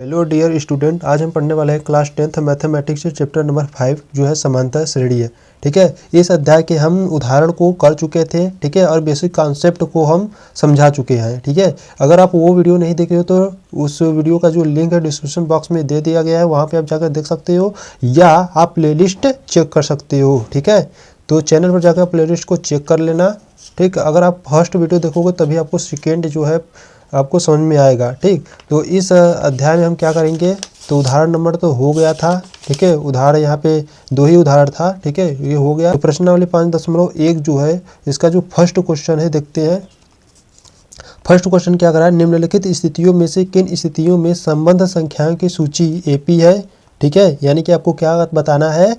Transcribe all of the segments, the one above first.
Hello dear student, आज हम पढ़ने वाले हैं class 10th mathematics chapter number 5 जो है समांतर श्रेणी है। ठीक है, इस अध्याय के हम उदाहरण को कर चुके थे। ठीक है, और बेसिक कॉन्सेप्ट को हम समझा चुके हैं। ठीक है, अगर आप वो वीडियो नहीं देखे हो तो उस वीडियो का जो लिंक है डिस्क्रिप्शन बॉक्स में दे दिया गया है, वहाँ पर आप जाकर देख सकते हो या आप प्लेलिस्ट चेक कर सकते हो। ठीक है, तो चैनल पर जाकर प्लेलिस्ट को चेक कर लेना। ठीक, अगर आप फर्स्ट वीडियो देखोगे तभी आपको सेकेंड जो है आपको समझ में आएगा। ठीक, तो इस अध्याय में हम क्या करेंगे, तो उदाहरण नंबर तो हो गया था। ठीक है, उदाहरण यहाँ पे 2 ही उदाहरण था। ठीक है, ये हो गया। तो प्रश्नावली 5.1 जो है इसका जो फर्स्ट क्वेश्चन है देखते हैं। फर्स्ट क्वेश्चन क्या करा है, निम्नलिखित स्थितियों में से किन स्थितियों में संबंध संख्याओं की सूची एपी है। ठीक है, यानी कि आपको क्या बताना है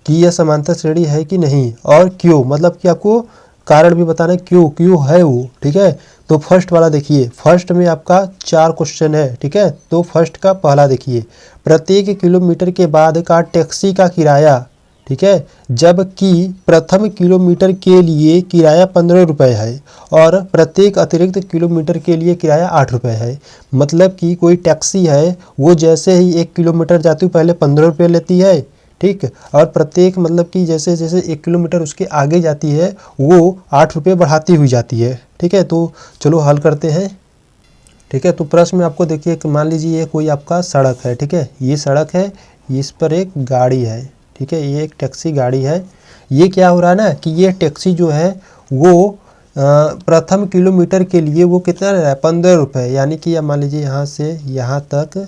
कि यह समांतर श्रेणी है कि नहीं और क्यों, मतलब कि आपको कारण भी बताना है क्यों है वो। ठीक है, तो फर्स्ट वाला देखिए, फर्स्ट में आपका 4 क्वेश्चन है। ठीक है, तो फर्स्ट का पहला देखिए, प्रत्येक किलोमीटर के बाद का टैक्सी का किराया, ठीक है, जबकि प्रथम किलोमीटर के लिए किराया 15 रुपये है और प्रत्येक अतिरिक्त किलोमीटर के लिए किराया 8 रुपये है। मतलब कि कोई टैक्सी है वो जैसे ही 1 किलोमीटर जाती है पहले 15 रुपये लेती है। ठीक, और प्रत्येक मतलब कि जैसे जैसे 1 किलोमीटर उसके आगे जाती है वो 8 रुपये बढ़ाती हुई जाती है। ठीक है, तो चलो हल करते हैं। ठीक है, तो प्रश्न में आपको देखिए, मान लीजिए ये कोई आपका सड़क है। ठीक है, ये सड़क है, इस पर एक गाड़ी है। ठीक है, ये एक टैक्सी गाड़ी है। ये क्या हो रहा है ना कि ये टैक्सी जो है वो प्रथम किलोमीटर के लिए वो कितना ले रहा है, 15 रुपये। यानी कि मान लीजिए यहाँ से यहाँ तक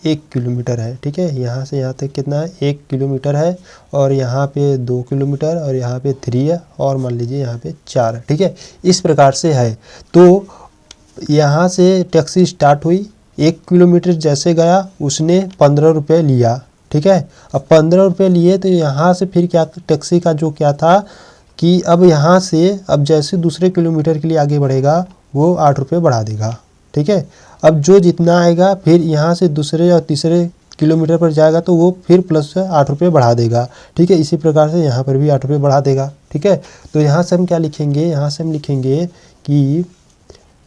1 किलोमीटर है। ठीक है, यहाँ से यहाँ तक कितना है, 1 किलोमीटर है और यहाँ पे 2 किलोमीटर और यहाँ पे 3 है और मान लीजिए यहाँ पे 4 है। ठीक है, इस प्रकार से है। तो यहाँ से टैक्सी स्टार्ट हुई, 1 किलोमीटर जैसे गया उसने 15 रुपये लिया। ठीक है, अब 15 रुपये लिए तो यहाँ से फिर क्या टैक्सी का जो क्या था कि अब यहाँ से अब जैसे दूसरे किलोमीटर के लिए आगे बढ़ेगा वो 8 रुपये बढ़ा देगा। ठीक है, अब जो जितना आएगा फिर यहाँ से दूसरे और तीसरे किलोमीटर पर जाएगा तो वो फिर प्लस 8 रुपये बढ़ा देगा। ठीक है, इसी प्रकार से यहाँ पर भी 8 रुपये बढ़ा देगा। ठीक है, तो यहाँ से हम क्या लिखेंगे, यहाँ से हम लिखेंगे कि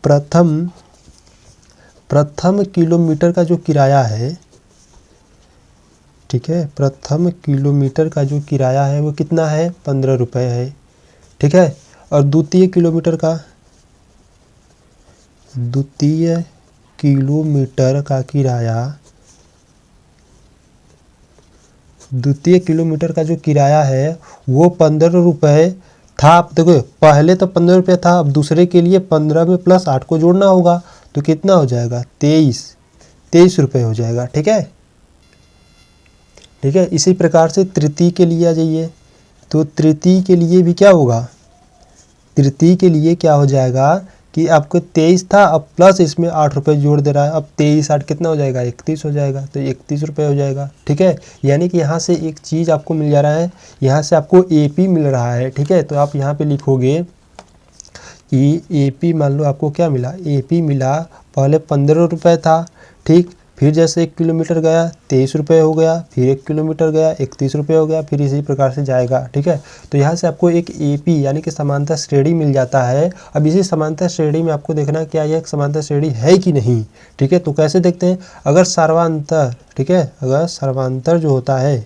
प्रथम किलोमीटर का जो किराया है, ठीक है, प्रथम किलोमीटर का जो किराया है वो कितना है, 15 रुपये है। ठीक है, और द्वितीय किलोमीटर का जो किराया है वो 15 रुपये था। आप देखो पहले तो 15 रुपये था, अब दूसरे के लिए 15 में प्लस 8 को जोड़ना होगा तो कितना हो जाएगा, 23 रुपये हो जाएगा। ठीक है, ठीक है, इसी प्रकार से तृतीय के लिए आ जाइए। तो तृतीय के लिए भी क्या होगा, तृतीय के लिए क्या हो जाएगा कि आपको 23 था, अब प्लस इसमें 8 रुपये जोड़ दे रहा है। अब 23 8 कितना हो जाएगा, 31 हो जाएगा, तो 31 रुपये हो जाएगा। ठीक है, यानी कि यहाँ से एक चीज़ आपको मिल जा रहा है, यहाँ से आपको एपी मिल रहा है। ठीक है, तो आप यहाँ पे लिखोगे कि एपी, मान लो आपको क्या मिला, एपी मिला, पहले 15 रुपये था। ठीक, फिर जैसे 1 किलोमीटर गया 23 रुपये हो गया, फिर 1 किलोमीटर गया 31 रुपये हो गया, फिर इसी प्रकार से जाएगा। ठीक है, तो यहाँ से आपको एक एपी यानी कि समांतर श्रेणी मिल जाता है। अब इसी समांतर श्रेणी में आपको देखना क्या यह एक समांतर श्रेणी है कि नहीं। ठीक है, तो कैसे देखते हैं, अगर सर्वांतर, ठीक है, अगर सर्वांतर जो होता है,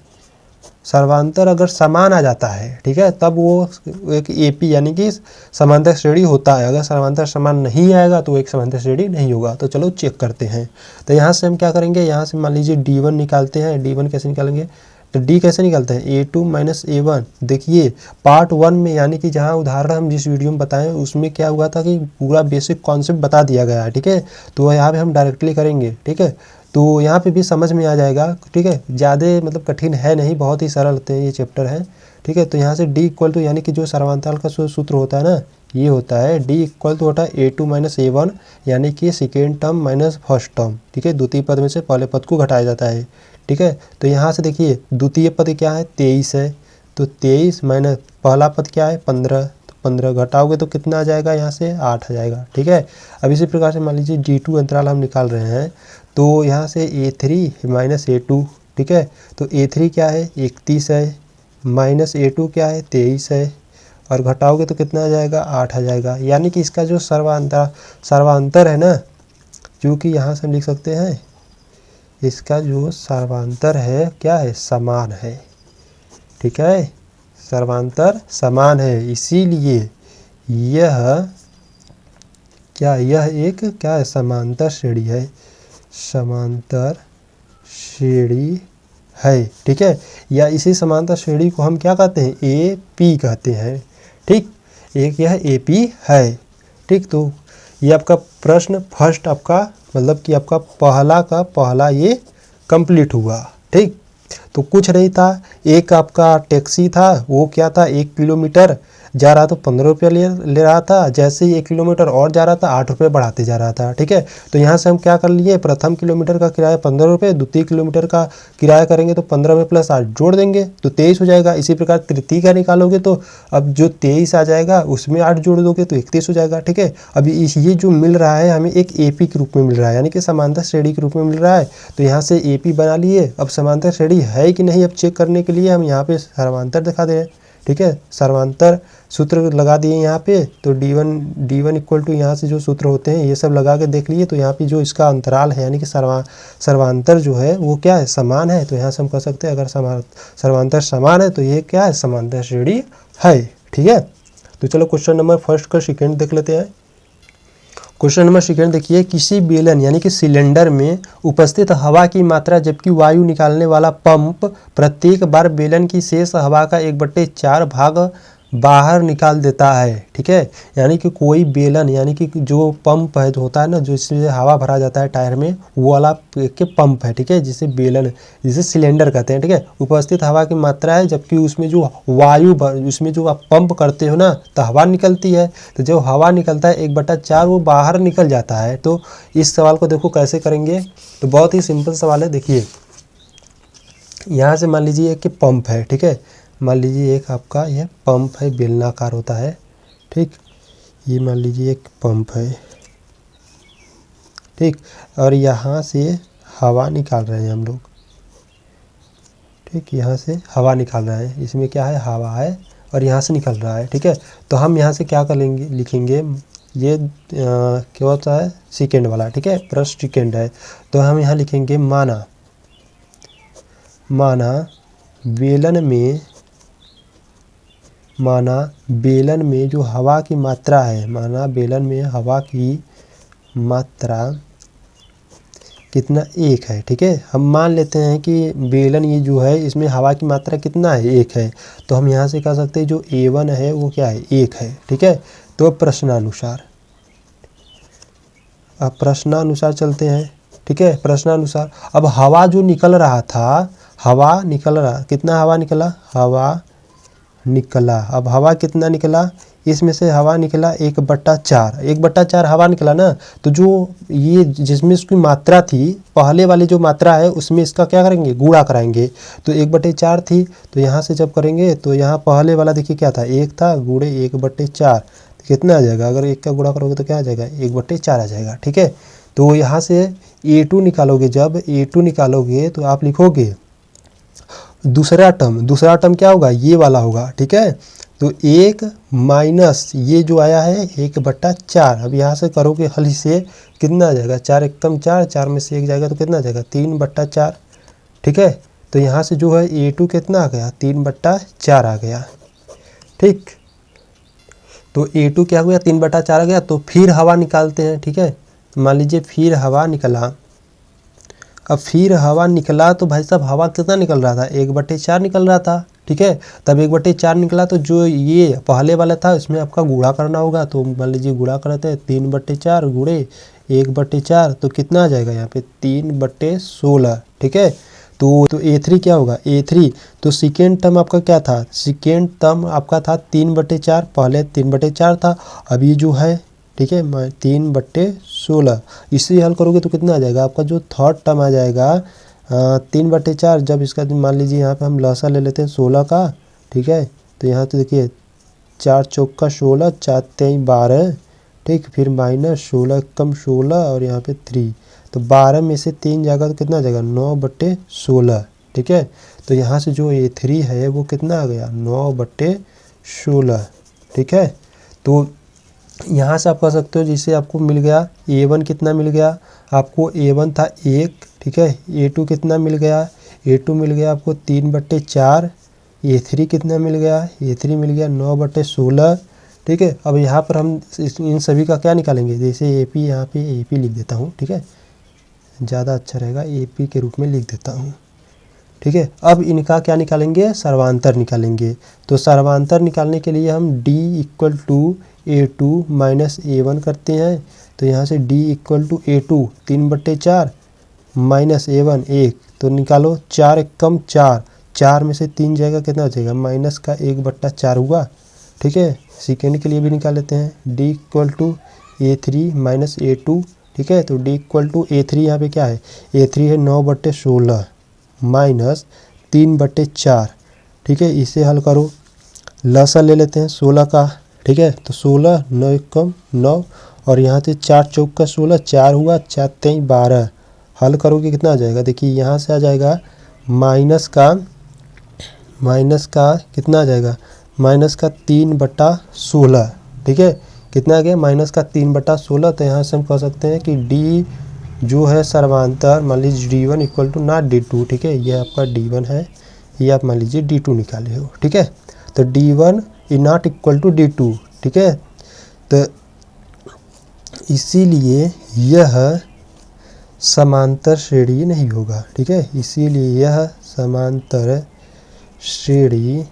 सर्वांतर अगर समान आ जाता है, ठीक है, तब वो एक एपी यानी कि समांतर श्रेणी होता है। अगर सर्वांतर समान नहीं आएगा तो एक समांतर श्रेणी नहीं होगा। तो चलो चेक करते हैं। तो यहाँ से हम क्या करेंगे, यहाँ से मान लीजिए D1 निकालते हैं। D1 कैसे निकालेंगे, तो D कैसे निकालते हैं, A2 - A1। देखिए पार्ट 1 में यानी कि जहाँ उदाहरण हम जिस वीडियो में बताएं उसमें क्या हुआ था कि पूरा बेसिक कॉन्सेप्ट बता दिया गया है। ठीक है, तो यहाँ पे हम डायरेक्टली करेंगे। ठीक है, तो यहाँ पे भी समझ में आ जाएगा। ठीक है, ज़्यादा मतलब कठिन है नहीं, बहुत ही सरल होते हैं ये चैप्टर है। ठीक है, तो यहाँ से D इक्वल टू यानी कि जो सर्वांतर का सूत्र होता है ना, ये होता है D इक्वल टू होता है A2 - A1 यानी कि second term minus first term. ठीक है, द्वितीय पद में से पहले पद को घटाया जाता है। ठीक है, तो यहाँ से देखिए द्वितीय पद क्या है, 23 है, तो 23 माइनस पहला पद क्या है, 15, तो 15 घटाओगे तो कितना आ जाएगा, यहाँ से 8 आ जाएगा। ठीक है, अब इसी प्रकार से मान लीजिए G2 अंतराल हम निकाल रहे हैं, तो यहाँ से A3 - A2। ठीक है, तो A3 क्या है, 31 है, माइनस A2 क्या है, 23 है, और घटाओगे तो कितना आ जाएगा, 8 आ जाएगा। यानी कि इसका जो सर्वांतर है ना, जो कि यहाँ से हम लिख सकते हैं इसका जो सर्वांतर है क्या है, समान है। ठीक है, सर्वांतर समान है, इसीलिए यह क्या, यह एक क्या है, समांतर श्रेणी है, समांतर श्रेणी है। ठीक है, या इसी समांतर श्रेणी को हम क्या कहते हैं, ए पी कहते हैं। ठीक, एक यह ए पी है। ठीक, तो ये आपका प्रश्न फर्स्ट आपका मतलब कि आपका पहला का पहला ये कंप्लीट हुआ। ठीक, तो कुछ नहीं था, एक आपका टैक्सी था, वो क्या था 1 किलोमीटर जा रहा तो 15 रुपये ले रहा था, जैसे ही 1 किलोमीटर और जा रहा था 8 रुपये बढ़ाते जा रहा था। ठीक है, तो यहाँ से हम क्या कर लिए, प्रथम किलोमीटर का किराया 15 रुपये, द्वितीय किलोमीटर का किराया करेंगे तो 15 में प्लस 8 जोड़ देंगे तो 23 हो जाएगा। इसी प्रकार तृतीय का निकालोगे तो अब जो 23 आ जाएगा उसमें 8 जोड़ दोगे तो 31 हो जाएगा। ठीक है, अभी ये जो मिल रहा है हमें एक एपी के रूप में मिल रहा है, यानी कि समांतर श्रेणी के रूप में मिल रहा है। तो यहाँ से एपी बना लिए। अब समांतर श्रेणी है कि नहीं अब चेक करने के लिए हम यहाँ पे सर्वांतर दिखा दे रहे हैं। ठीक है, सर्वांतर सूत्र लगा दिए यहाँ पे, तो d1 इक्वल टू यहाँ से जो सूत्र होते हैं ये सब लगा के देख लिए। तो यहाँ पे जो इसका अंतराल है यानी कि सर्वांतर जो है वो क्या है, समान है। तो यहाँ से हम कह सकते हैं अगर सर्वांतर समान है तो ये क्या है, समांतर श्रेणी है। ठीक है, तो चलो क्वेश्चन नंबर फर्स्ट का सेकेंड देख लेते हैं। क्वेश्चन नंबर सेकेंड देखिए, किसी बेलन यानी कि सिलेंडर में उपस्थित हवा की मात्रा जबकि वायु निकालने वाला पंप प्रत्येक बार बेलन की शेष हवा का 1/4 भाग बाहर निकाल देता है। ठीक है, यानी कि कोई बेलन यानी कि जो पंप है जो होता है ना, जो इसमें हवा भरा जाता है टायर में, वो वाला के पंप है। ठीक है, जिसे बेलन जिसे सिलेंडर कहते हैं। ठीक है, उपस्थित हवा की मात्रा है जबकि उसमें जो वायु उसमें जो आप पंप करते हो ना तो हवा निकलती है, तो जब हवा निकलता है 1/4 वो बाहर निकल जाता है। तो इस सवाल को देखो कैसे करेंगे, तो बहुत ही सिंपल सवाल है। देखिए यहाँ से मान लीजिए कि पंप है। ठीक है, मान लीजिए एक आपका यह पंप है, बेलनाकार होता है। ठीक, ये मान लीजिए एक पंप है। ठीक, और यहाँ से हवा निकाल रहे हैं हम लोग। ठीक, यहाँ से हवा निकाल रहे हैं, इसमें क्या है, हवा है और यहाँ से निकल रहा है। ठीक है, तो हम यहाँ से क्या करेंगे, लिखेंगे ये क्या होता है, सेकेंड वाला। ठीक है, प्रश्न सेकेंड है, तो हम यहाँ लिखेंगे माना बेलन में जो हवा की मात्रा है, माना बेलन में हवा की मात्रा कितना, 1 है। ठीक है, हम मान लेते हैं कि बेलन ये जो है इसमें हवा की मात्रा कितना है, 1 है। तो हम यहाँ से कह सकते हैं जो A1 है वो क्या है, 1 है। ठीक है, तो प्रश्नानुसार चलते हैं। ठीक है, प्रश्नानुसार अब हवा जो निकल रहा था, कितना हवा निकला, अब हवा कितना निकला, इसमें से हवा निकला 1/4 हवा निकला ना। तो जो ये जिसमें इसकी मात्रा थी, पहले वाली जो मात्रा है उसमें इसका क्या करेंगे, गुणा कराएंगे। तो 1/4 थी, तो यहाँ से जब करेंगे तो यहाँ पहले वाला देखिए क्या था, 1 था, गुणे 1/4 तो कितना आ जाएगा, अगर 1 का गुणा करोगे तो क्या आ जाएगा, 1/4 आ जाएगा। ठीक है, तो यहाँ से A2 निकालोगे, जब A2 निकालोगे तो आप लिखोगे दूसरा टर्म क्या होगा, ये वाला होगा। ठीक है, तो 1 माइनस ये जो आया है 1/4, अब यहाँ से करोगे हल से कितना आ जाएगा, 4 एकम 4 में से 1 जाएगा तो कितना आ जाएगा, 3/4। ठीक है, तो यहाँ से जो है A2 कितना आ गया, 3/4 आ गया। ठीक, तो A2 क्या हो गया, 3/4 आ गया। तो फिर हवा निकालते हैं। ठीक है, मान लीजिए फिर हवा निकला। अब फिर हवा निकला तो भाई साहब हवा कितना निकल रहा था, 1/4 निकल रहा था। ठीक है, तब 1/4 निकला तो जो ये पहले वाला था उसमें आपका गुणा करना होगा। तो मान लीजिए गुणा करते हैं, 3/4 गुणे 1/4 तो कितना आ जाएगा यहाँ पे, 3/16। ठीक है, तो A3 क्या होगा, A3 तो सेकेंड टर्म आपका क्या था, सेकेंड टर्म आपका था 3/4, पहले 3/4 था, अब ये जो है ठीक है 3/16, इसे हल करोगे तो कितना आ जाएगा आपका, जो थर्ड टर्म आ जाएगा 3/4। जब इसका मान लीजिए यहाँ पे हम लसा ले लेते हैं 16 का। ठीक है, तो यहाँ तो देखिए 4 चौका 16, 4 3 12। ठीक, फिर माइनस 16 कम 16 और यहाँ पे 3, तो 12 में से 3 जाएगा तो कितना आ जाएगा, 9/16। ठीक है, तो यहाँ से जो A3 है वो कितना आ गया, 9/16। ठीक है, तो यहाँ से आप कह सकते हो जिसे आपको मिल गया A1 कितना मिल गया आपको, A1 था 1 ठीक है। A2 कितना मिल गया, A2 मिल गया आपको 3/4। A3 कितना मिल गया, A3 मिल गया 9/16। ठीक है। अब यहाँ पर हम इन सभी का क्या निकालेंगे, जैसे AP यहाँ पे AP लिख देता हूँ, ठीक है, ज़्यादा अच्छा रहेगा, AP के रूप में लिख देता हूँ। ठीक है। अब इनका क्या निकालेंगे, सर्वांतर निकालेंगे। तो सर्वांतर निकालने के लिए हम D = A2 - A1 करते हैं। तो यहाँ से D = A2 3/4 माइनस A1 1, तो निकालो 4 एकम 4, 4 में से 3 जाएगा, कितना हो जाएगा, माइनस का 1/4 हुआ। ठीक है। सेकेंड के लिए भी निकाल लेते हैं, D = A3 - A2। ठीक है। तो D = A3 यहाँ पे क्या है, A3 है 9/16 माइनस 3/4। ठीक है। इसे हल करो, लसा ले लेते हैं 16 का। ठीक है। तो 16 9 एकम 9, और यहाँ से 4 चौक का 16, 4 हुआ, 4 3 12। हल करोगे कितना आ जाएगा, देखिए यहाँ से आ जाएगा माइनस का कितना आ जाएगा, माइनस का 3/16। ठीक है। कितना आ गया, माइनस का 3/16। तो यहाँ से हम कह सकते हैं कि D जो है सर्वांतर, मान लीजिए D1 = नॉट D2। ठीक है। ये आपका D1 है, ये आप मान लीजिए D2 निकाले हो। ठीक है। तो D1 नॉट = D2। ठीक है। तो इसीलिए यह समांतर श्रेणी नहीं होगा। ठीक है। इसीलिए यह समांतर श्रेणी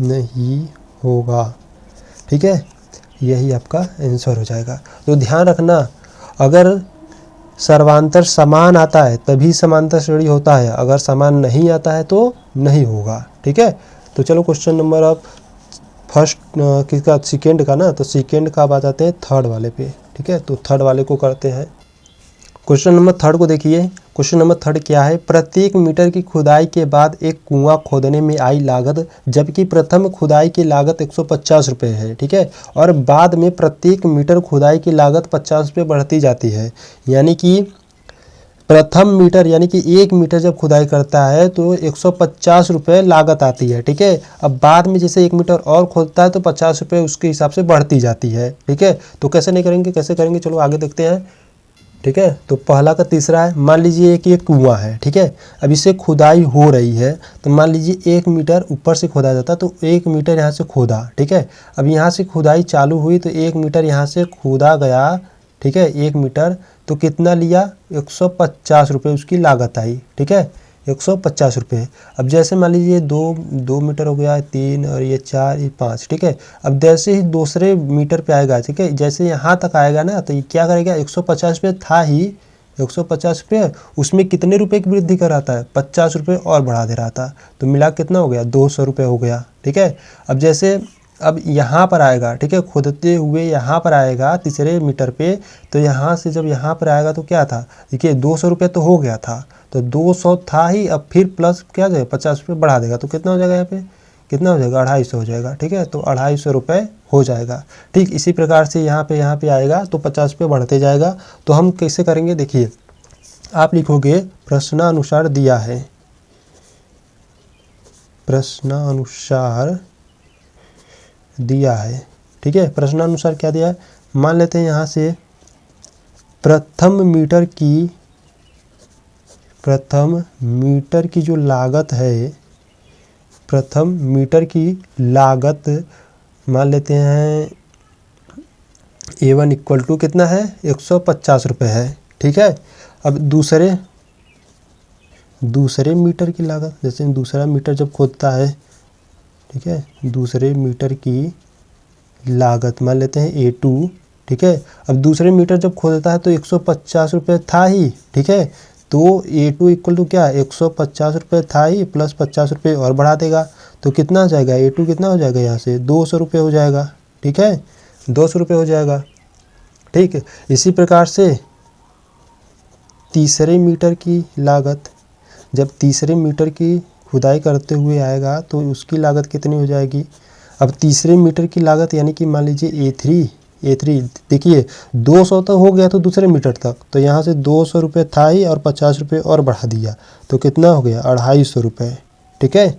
नहीं होगा। ठीक है। यही आपका आंसर हो जाएगा। तो ध्यान रखना, अगर सर्वांतर समान आता है तभी समांतर श्रेणी होता है, अगर समान नहीं आता है तो नहीं होगा। ठीक है। तो चलो क्वेश्चन नंबर अब फर्स्ट किसका, सेकेंड का ना, तो सेकेंड का अब आ जाते हैं थर्ड वाले पे। ठीक है। तो थर्ड वाले को करते हैं। क्वेश्चन नंबर थर्ड को देखिए। क्वेश्चन नंबर थर्ड क्या है, प्रत्येक मीटर की खुदाई के बाद एक कुआं खोदने में आई लागत, जबकि प्रथम खुदाई की लागत 150 रुपये है। ठीक है। और बाद में प्रत्येक मीटर खुदाई की लागत 50 रुपये बढ़ती जाती है। यानी कि प्रथम मीटर, यानी कि 1 मीटर जब खुदाई करता है तो 150 रुपये लागत आती है। ठीक है। अब बाद में जैसे 1 मीटर और खोदता है तो 50 रुपये उसके हिसाब से बढ़ती जाती है। ठीक है। तो कैसे नहीं करेंगे, कैसे करेंगे, चलो आगे देखते हैं। ठीक है। तो पहला का तीसरा है, मान लीजिए कि एक कुआं है। ठीक है। अब इसे खुदाई हो रही है, तो मान लीजिए 1 मीटर ऊपर से खोदा जाता है, तो 1 मीटर यहाँ से खोदा। ठीक है। अब यहाँ से खुदाई चालू हुई तो 1 मीटर यहाँ से खोदा गया। ठीक है। 1 मीटर तो कितना लिया, 150 रुपये उसकी लागत आई। ठीक है। 150 रुपये। अब जैसे मान लीजिए 2 मीटर हो गया, 3 और ये 4, ये 5। ठीक है। अब जैसे ही दूसरे मीटर पे आएगा, ठीक है, जैसे यहाँ तक आएगा ना, तो ये क्या करेगा, 150 रुपये था ही, 150 रुपये, उसमें कितने रुपए की वृद्धि कर रहा था, 50 रुपये और बढ़ा दे रहा था। तो मिला कितना हो गया, 200 रुपये हो गया। ठीक है। अब जैसे अब यहाँ पर आएगा, ठीक है, खोदते हुए यहाँ पर आएगा तीसरे मीटर पे, तो यहाँ से जब यहाँ पर आएगा तो क्या था, देखिए 200 रुपये तो हो गया था, तो 200 था ही, अब फिर प्लस क्या जाएगा, 50 रुपये बढ़ा देगा, तो कितना हो जाएगा, यहाँ पे कितना हो जाएगा, 250 हो जाएगा। ठीक है। तो 250 रुपये हो जाएगा। ठीक इसी प्रकार से यहाँ पे आएगा तो 50 रुपये बढ़ते जाएगा। तो हम कैसे करेंगे, देखिए आप लिखोगे प्रश्नानुसार दिया है, प्रश्नानुसार दिया है। ठीक है। प्रश्नानुसार क्या दिया है, मान लेते हैं यहाँ से प्रथम मीटर की जो लागत है, प्रथम मीटर की लागत मान लेते हैं A1 = कितना है, 150 रुपये है। ठीक है। अब दूसरे मीटर की लागत, जैसे दूसरा मीटर जब खोदता है, ठीक है, दूसरे मीटर की लागत मान लेते हैं A2। ठीक है। अब दूसरे मीटर जब खोदता है तो 150 रुपये था ही। ठीक है। तो A2 = क्या, 150 रुपये था ही, प्लस 50 रुपये और बढ़ा देगा, तो कितना हो जाएगा, A2 कितना हो जाएगा, यहाँ से 200 रुपये हो जाएगा। ठीक है। 200 रुपये हो जाएगा। ठीक है। इसी प्रकार से तीसरे मीटर की लागत, जब तीसरे मीटर की खुदाई करते हुए आएगा तो उसकी लागत कितनी हो जाएगी। अब तीसरे मीटर की लागत यानी कि मान लीजिए A3 देखिए 200 तो हो गया तो दूसरे मीटर तक, तो यहाँ से 200 रुपये था ही और 50 रुपये और बढ़ा दिया, तो कितना हो गया, 250 रुपये। ठीक है।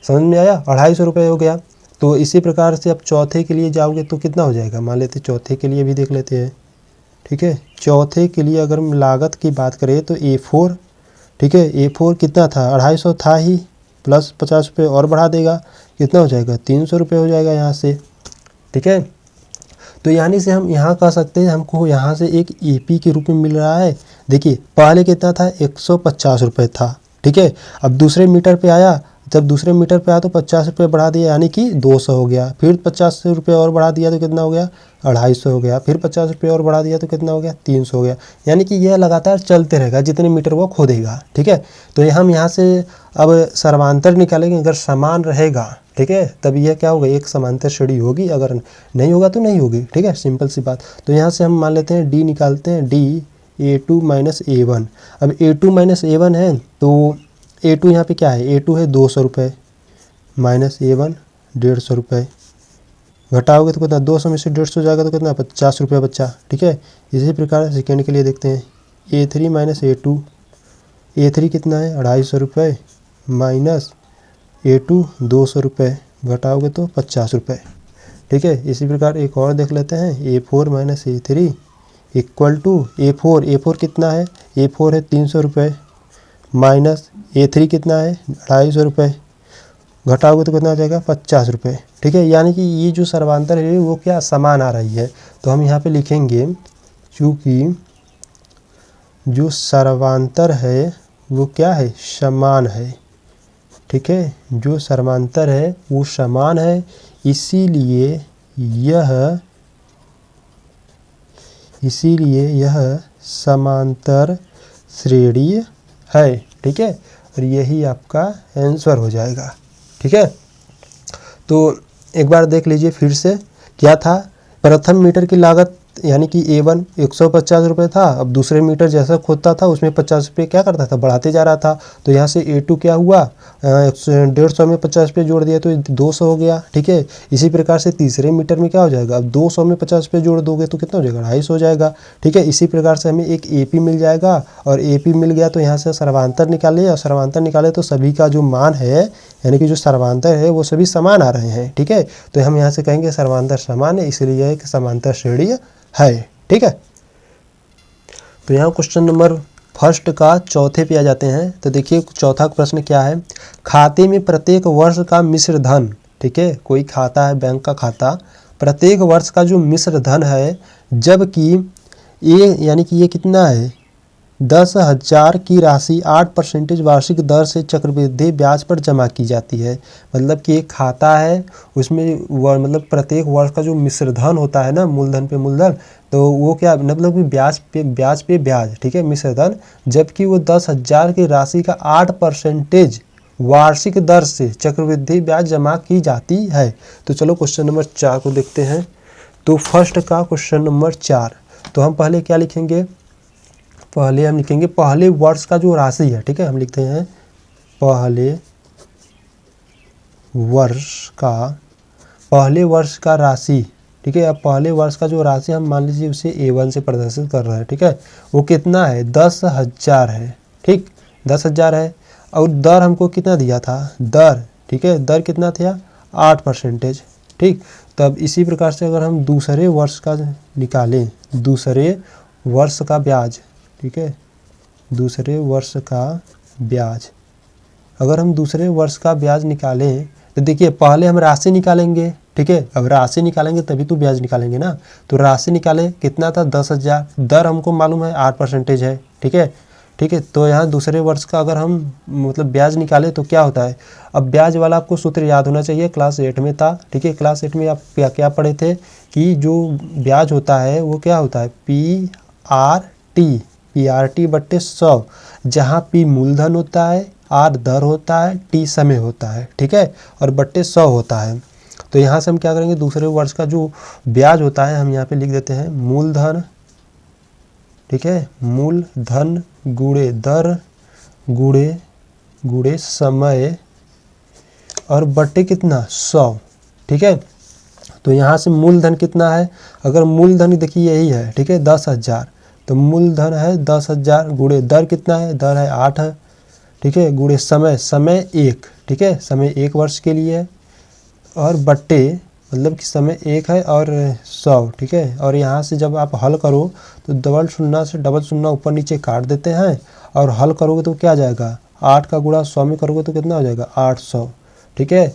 समझ में आया, 250 रुपये हो गया। तो इसी प्रकार से अब चौथे के लिए जाओगे तो कितना हो जाएगा, मान लेते चौथे के लिए भी देख लेते हैं। ठीक है। चौथे के लिए अगर हम लागत की बात करें तो A4, ठीक है, A4 कितना था, 250 था ही, प्लस 50 रुपये और बढ़ा देगा, कितना हो जाएगा, 300 रुपये हो जाएगा यहाँ से, ठीक है। तो यानी से हम यहाँ कह सकते हैं हमको यहाँ से एक AP के रूप में मिल रहा है। देखिए पहले कितना था, 150 रुपये था, ठीक है। अब दूसरे मीटर पे आया, जब दूसरे मीटर पे आया तो 50 रुपये बढ़ा दिया, यानी कि 200 हो गया। फिर 50 रुपये और बढ़ा दिया तो कितना हो गया, 250 हो गया। फिर 50 रुपये और बढ़ा दिया तो कितना हो गया, 300 हो गया। यानी कि यह लगातार चलते रहेगा जितने मीटर वो खोदेगा, ठीक है। तो हम यहाँ से अब सर्वांतर निकालेंगे, अगर समान रहेगा, ठीक है, तब यह क्या होगा, एक समांतर श्रेणी होगी, अगर नहीं होगा तो नहीं होगी, ठीक है, सिंपल सी बात। तो यहाँ से हम मान लेते हैं D निकालते हैं, D A2 माइनस A1। अब A2 माइनस A1 है तो A2 यहाँ पे क्या है, A2 है 200 रुपये माइनस A1 150 रुपये, घटाओगे तो कितना, 200 में से 150 जाएगा तो कितना, 50 रुपये बच्चा, ठीक है। इसी प्रकार सेकेंड के लिए देखते हैं, A3 माइनस A2, A3 कितना है, 250 रुपये माइनस A2 200 रुपये, घटाओगे तो 50 रुपये, ठीक है। इसी प्रकार एक और देख लेते हैं, A4 minus A3 equal to A4 कितना है, A4 है 300 रुपये माइनस A3 कितना है, 250 रुपये, घटाओगे तो कितना आ जाएगा, 50 रुपये, ठीक है। यानी कि ये जो सर्वांतर है वो क्या समान आ रही है। तो हम यहाँ पे लिखेंगे, चूँकि जो सर्वांतर है वो क्या है, समान है, ठीक है। जो सर्वांतर है वो समान है, इसीलिए यह समांतर श्रेणी है, ठीक है। और यही आपका आंसर हो जाएगा, ठीक है। तो एक बार देख लीजिए फिर से, क्या था, प्रथम मीटर की लागत यानी कि A1 150 रुपये था। अब दूसरे मीटर जैसा खोदता था उसमें 50 रुपये क्या करता था, बढ़ाते जा रहा था। तो यहाँ से A2 क्या हुआ, 150 में 50 रुपये जोड़ दिया तो 200 हो गया, ठीक है। इसी प्रकार से तीसरे मीटर में क्या हो जाएगा, अब 200 में 50 रुपये जोड़ दोगे तो कितना हो जाएगा, 250 हो जाएगा, ठीक है। इसी प्रकार से हमें एक AP मिल जाएगा, और AP मिल गया तो यहाँ से सर्वांतर निकाले, और सर्वांतर निकाले तो सभी का जो मान है यानी कि जो सर्वांतर है वो सभी समान आ रहे हैं, ठीक है। तो हम यहाँ से कहेंगे सर्वांतर समान है, इसलिए यह एक समांतर श्रेणी है, ठीक है। तो यहाँ क्वेश्चन नंबर फर्स्ट का चौथे पे आ जाते हैं। तो देखिए चौथा प्रश्न क्या है, खाते में प्रत्येक वर्ष का मिश्र धन, ठीक है, कोई खाता है बैंक का खाता, प्रत्येक वर्ष का जो मिश्र धन है, जबकि ये यानी कि ये कितना है, 10,000 की राशि 8% वार्षिक दर से चक्रवृद्धि ब्याज पर जमा की जाती है। मतलब कि एक खाता है उसमें मतलब प्रत्येक वर्ष का जो मिश्रधन होता है ना, मूलधन पे मूलधन, तो वो क्या मतलब कि ब्याज पे ब्याज, ठीक है, मिश्रधन, जबकि वो 10,000 की राशि का 8% वार्षिक दर से चक्रवृद्धि ब्याज जमा की जाती है। तो चलो क्वेश्चन नंबर 4 को देखते हैं। तो फर्स्ट का क्वेश्चन नंबर 4, तो हम पहले क्या लिखेंगे, पहले हम लिखेंगे पहले वर्ष का जो राशि है, ठीक है, हम लिखते हैं पहले वर्ष का राशि, ठीक है। अब पहले वर्ष का जो राशि हम मान लीजिए उसे A1 से प्रदर्शित कर रहे हैं, ठीक है, वो कितना है, 10,000 है, ठीक, 10,000 है। और दर हमको कितना दिया था, दर, ठीक है, दर कितना था, 8%, ठीक। तब इसी प्रकार से अगर हम दूसरे वर्ष का निकालें, दूसरे वर्ष का ब्याज, ठीक है, दूसरे वर्ष का ब्याज, अगर हम दूसरे वर्ष का ब्याज निकालें तो देखिए पहले हम राशि निकालेंगे, ठीक है, अब राशि निकालेंगे तभी तो ब्याज निकालेंगे ना। तो राशि निकाले, कितना था, 10,000, दर हमको मालूम है 8% है, ठीक है, ठीक है। तो यहाँ दूसरे वर्ष का अगर हम मतलब ब्याज निकाले तो क्या होता है, अब ब्याज वाला आपको सूत्र याद होना चाहिए, क्लास 8 में था, ठीक है। क्लास 8 में आप क्या पढ़े थे कि जो ब्याज होता है वो क्या होता है, PRT बट्टे 100, जहाँ P मूलधन होता है, R दर होता है, T समय होता है, ठीक है, और बट्टे 100 होता है। तो यहाँ से हम क्या करेंगे, दूसरे वर्ष का जो ब्याज होता है हम यहाँ पे लिख देते हैं मूलधन, ठीक है, मूलधन गुणे दर गुणे समय और बट्टे कितना, 100, ठीक है। तो यहाँ से मूलधन कितना है, अगर मूलधन देखिए यही है, ठीक है, 10,000, तो मूलधन है 10,000 गुणे दर कितना है, दर है 8 है, ठीक है, गुणे समय 1, ठीक है, समय 1 वर्ष के लिए है, और बट्टे मतलब कि समय 1 है और 100, ठीक है। और यहाँ से जब आप हल करो तो डबल शून्य से डबल शून्य ऊपर नीचे काट देते हैं और हल करोगे तो क्या जाएगा, 8 का गुणा 100 में करोगे तो कितना हो जाएगा, 800, ठीक है।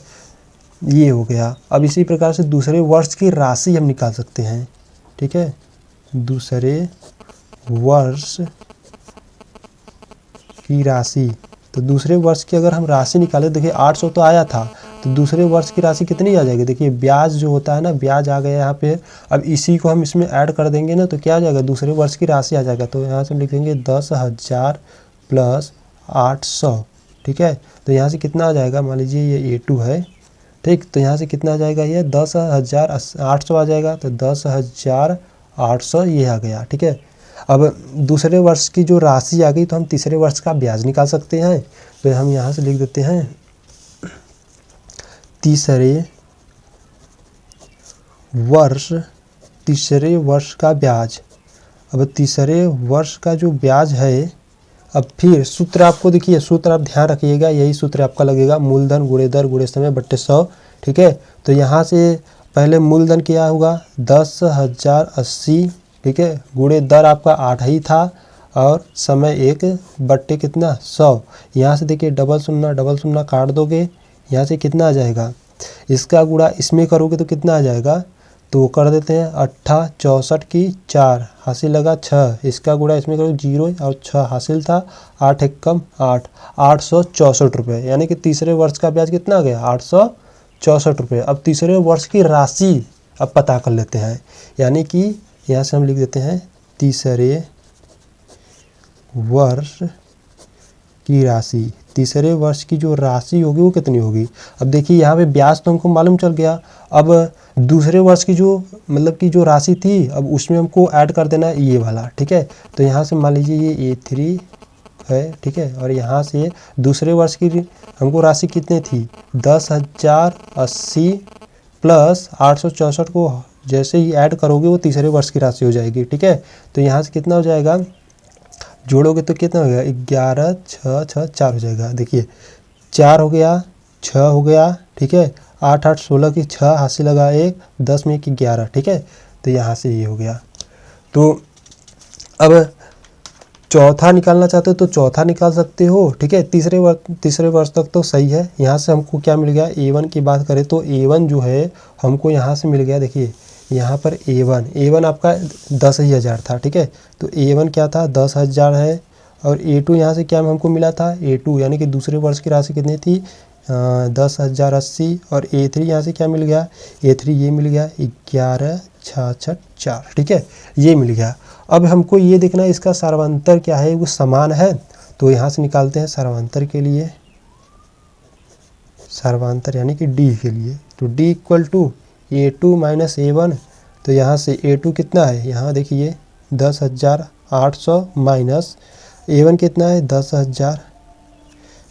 ये हो गया। अब इसी प्रकार से दूसरे वर्ष की राशि हम निकाल सकते हैं, ठीक है। दूसरे वर्ष की राशि, तो दूसरे वर्ष की अगर हम राशि निकालें, देखिए 800 तो आया था, तो दूसरे वर्ष की राशि कितनी आ जाएगी, देखिए ब्याज जो होता है ना, ब्याज आ गया यहाँ पे। अब इसी को हम इसमें ऐड कर देंगे ना, तो क्या आ जाएगा, दूसरे वर्ष की राशि आ जाएगा। तो यहाँ से हम लिखेंगे 10,000 प्लस 800, ठीक है। तो यहाँ से कितना आ जाएगा, मान लीजिए ये A2 है, ठीक। तो यहाँ से कितना आ जाएगा, ये 10,800 आ जाएगा। तो 10,800 ये आ गया, ठीक है। अब दूसरे वर्ष की जो राशि आ गई तो हम तीसरे वर्ष का ब्याज निकाल सकते हैं। तो हम यहाँ से लिख देते हैं तीसरे वर्ष का ब्याज। अब तीसरे वर्ष का जो ब्याज है, अब फिर सूत्र आपको देखिए, सूत्र आप ध्यान रखिएगा, यही सूत्र आपका लगेगा, मूलधन गुणे दर गुणे समय बट्टे 100, ठीक है। तो यहाँ से पहले मूलधन क्या होगा, 10,080, ठीक है, गुणे दर आपका 8 ही था और समय 1 बट्टे कितना, 100। यहाँ से देखिए डबल शून्य काट दोगे, यहाँ से कितना आ जाएगा, इसका गुणा इसमें करोगे तो कितना आ जाएगा, तो कर देते हैं 8 64 की 4 हासिल लगा 6, इसका गुणा इसमें करो 0 और 6 हासिल था, 8 एक कम 8, 864 रुपये। यानी कि तीसरे वर्ष का ब्याज कितना आ गया, 864 रुपये। अब तीसरे वर्ष की राशि अब पता कर लेते हैं, यानी कि यहाँ से हम लिख देते हैं तीसरे वर्ष की राशि। तीसरे वर्ष की जो राशि होगी वो कितनी होगी। अब देखिए यहाँ पे ब्याज तो हमको मालूम चल गया, अब दूसरे वर्ष की जो मतलब कि जो राशि थी, अब उसमें हमको ऐड कर देना है ये वाला, ठीक है। तो यहाँ से मान लीजिए ये A3 है, ठीक है। और यहाँ से दूसरे वर्ष की हमको राशि कितनी थी, 10,080 प्लस 864 को जैसे ही ऐड करोगे वो तीसरे वर्ष की राशि हो जाएगी, ठीक है। तो यहाँ से कितना हो जाएगा, जोड़ोगे तो कितना हो गया, 11 6 6 4 हो जाएगा। देखिए 4 हो गया, 6 हो गया, ठीक है। 8 8 16 की 6 हासिल लगा 1, 10 में 11, ठीक है। तो यहाँ से ये हो गया। तो अब चौथा निकालना चाहते हो तो चौथा निकाल सकते हो, ठीक है। तीसरे वर्ष तक तो सही है। यहाँ से हमको क्या मिल गया, A1 की बात करें तो A1 जो है हमको यहाँ से मिल गया, देखिए यहाँ पर A1 आपका 10,000 था, ठीक है। तो A1 क्या था, 10,000 है। और A2 यहाँ से क्या हमको मिला था, A2 यानी कि दूसरे वर्ष की राशि कितनी थी, 10,080। और A3 यहाँ से क्या मिल गया, A3 ये मिल गया 11,664, ठीक है, ये मिल गया। अब हमको ये देखना है इसका सर्वांतर क्या है, वो समान है। तो यहाँ से निकालते हैं सर्वांतर के लिए, सर्वांतर यानी कि D के लिए। तो D equal to A2 minus A1। तो यहाँ से A2 कितना है, यहाँ देखिए 10,800 माइनस A1 कितना है, 10,000।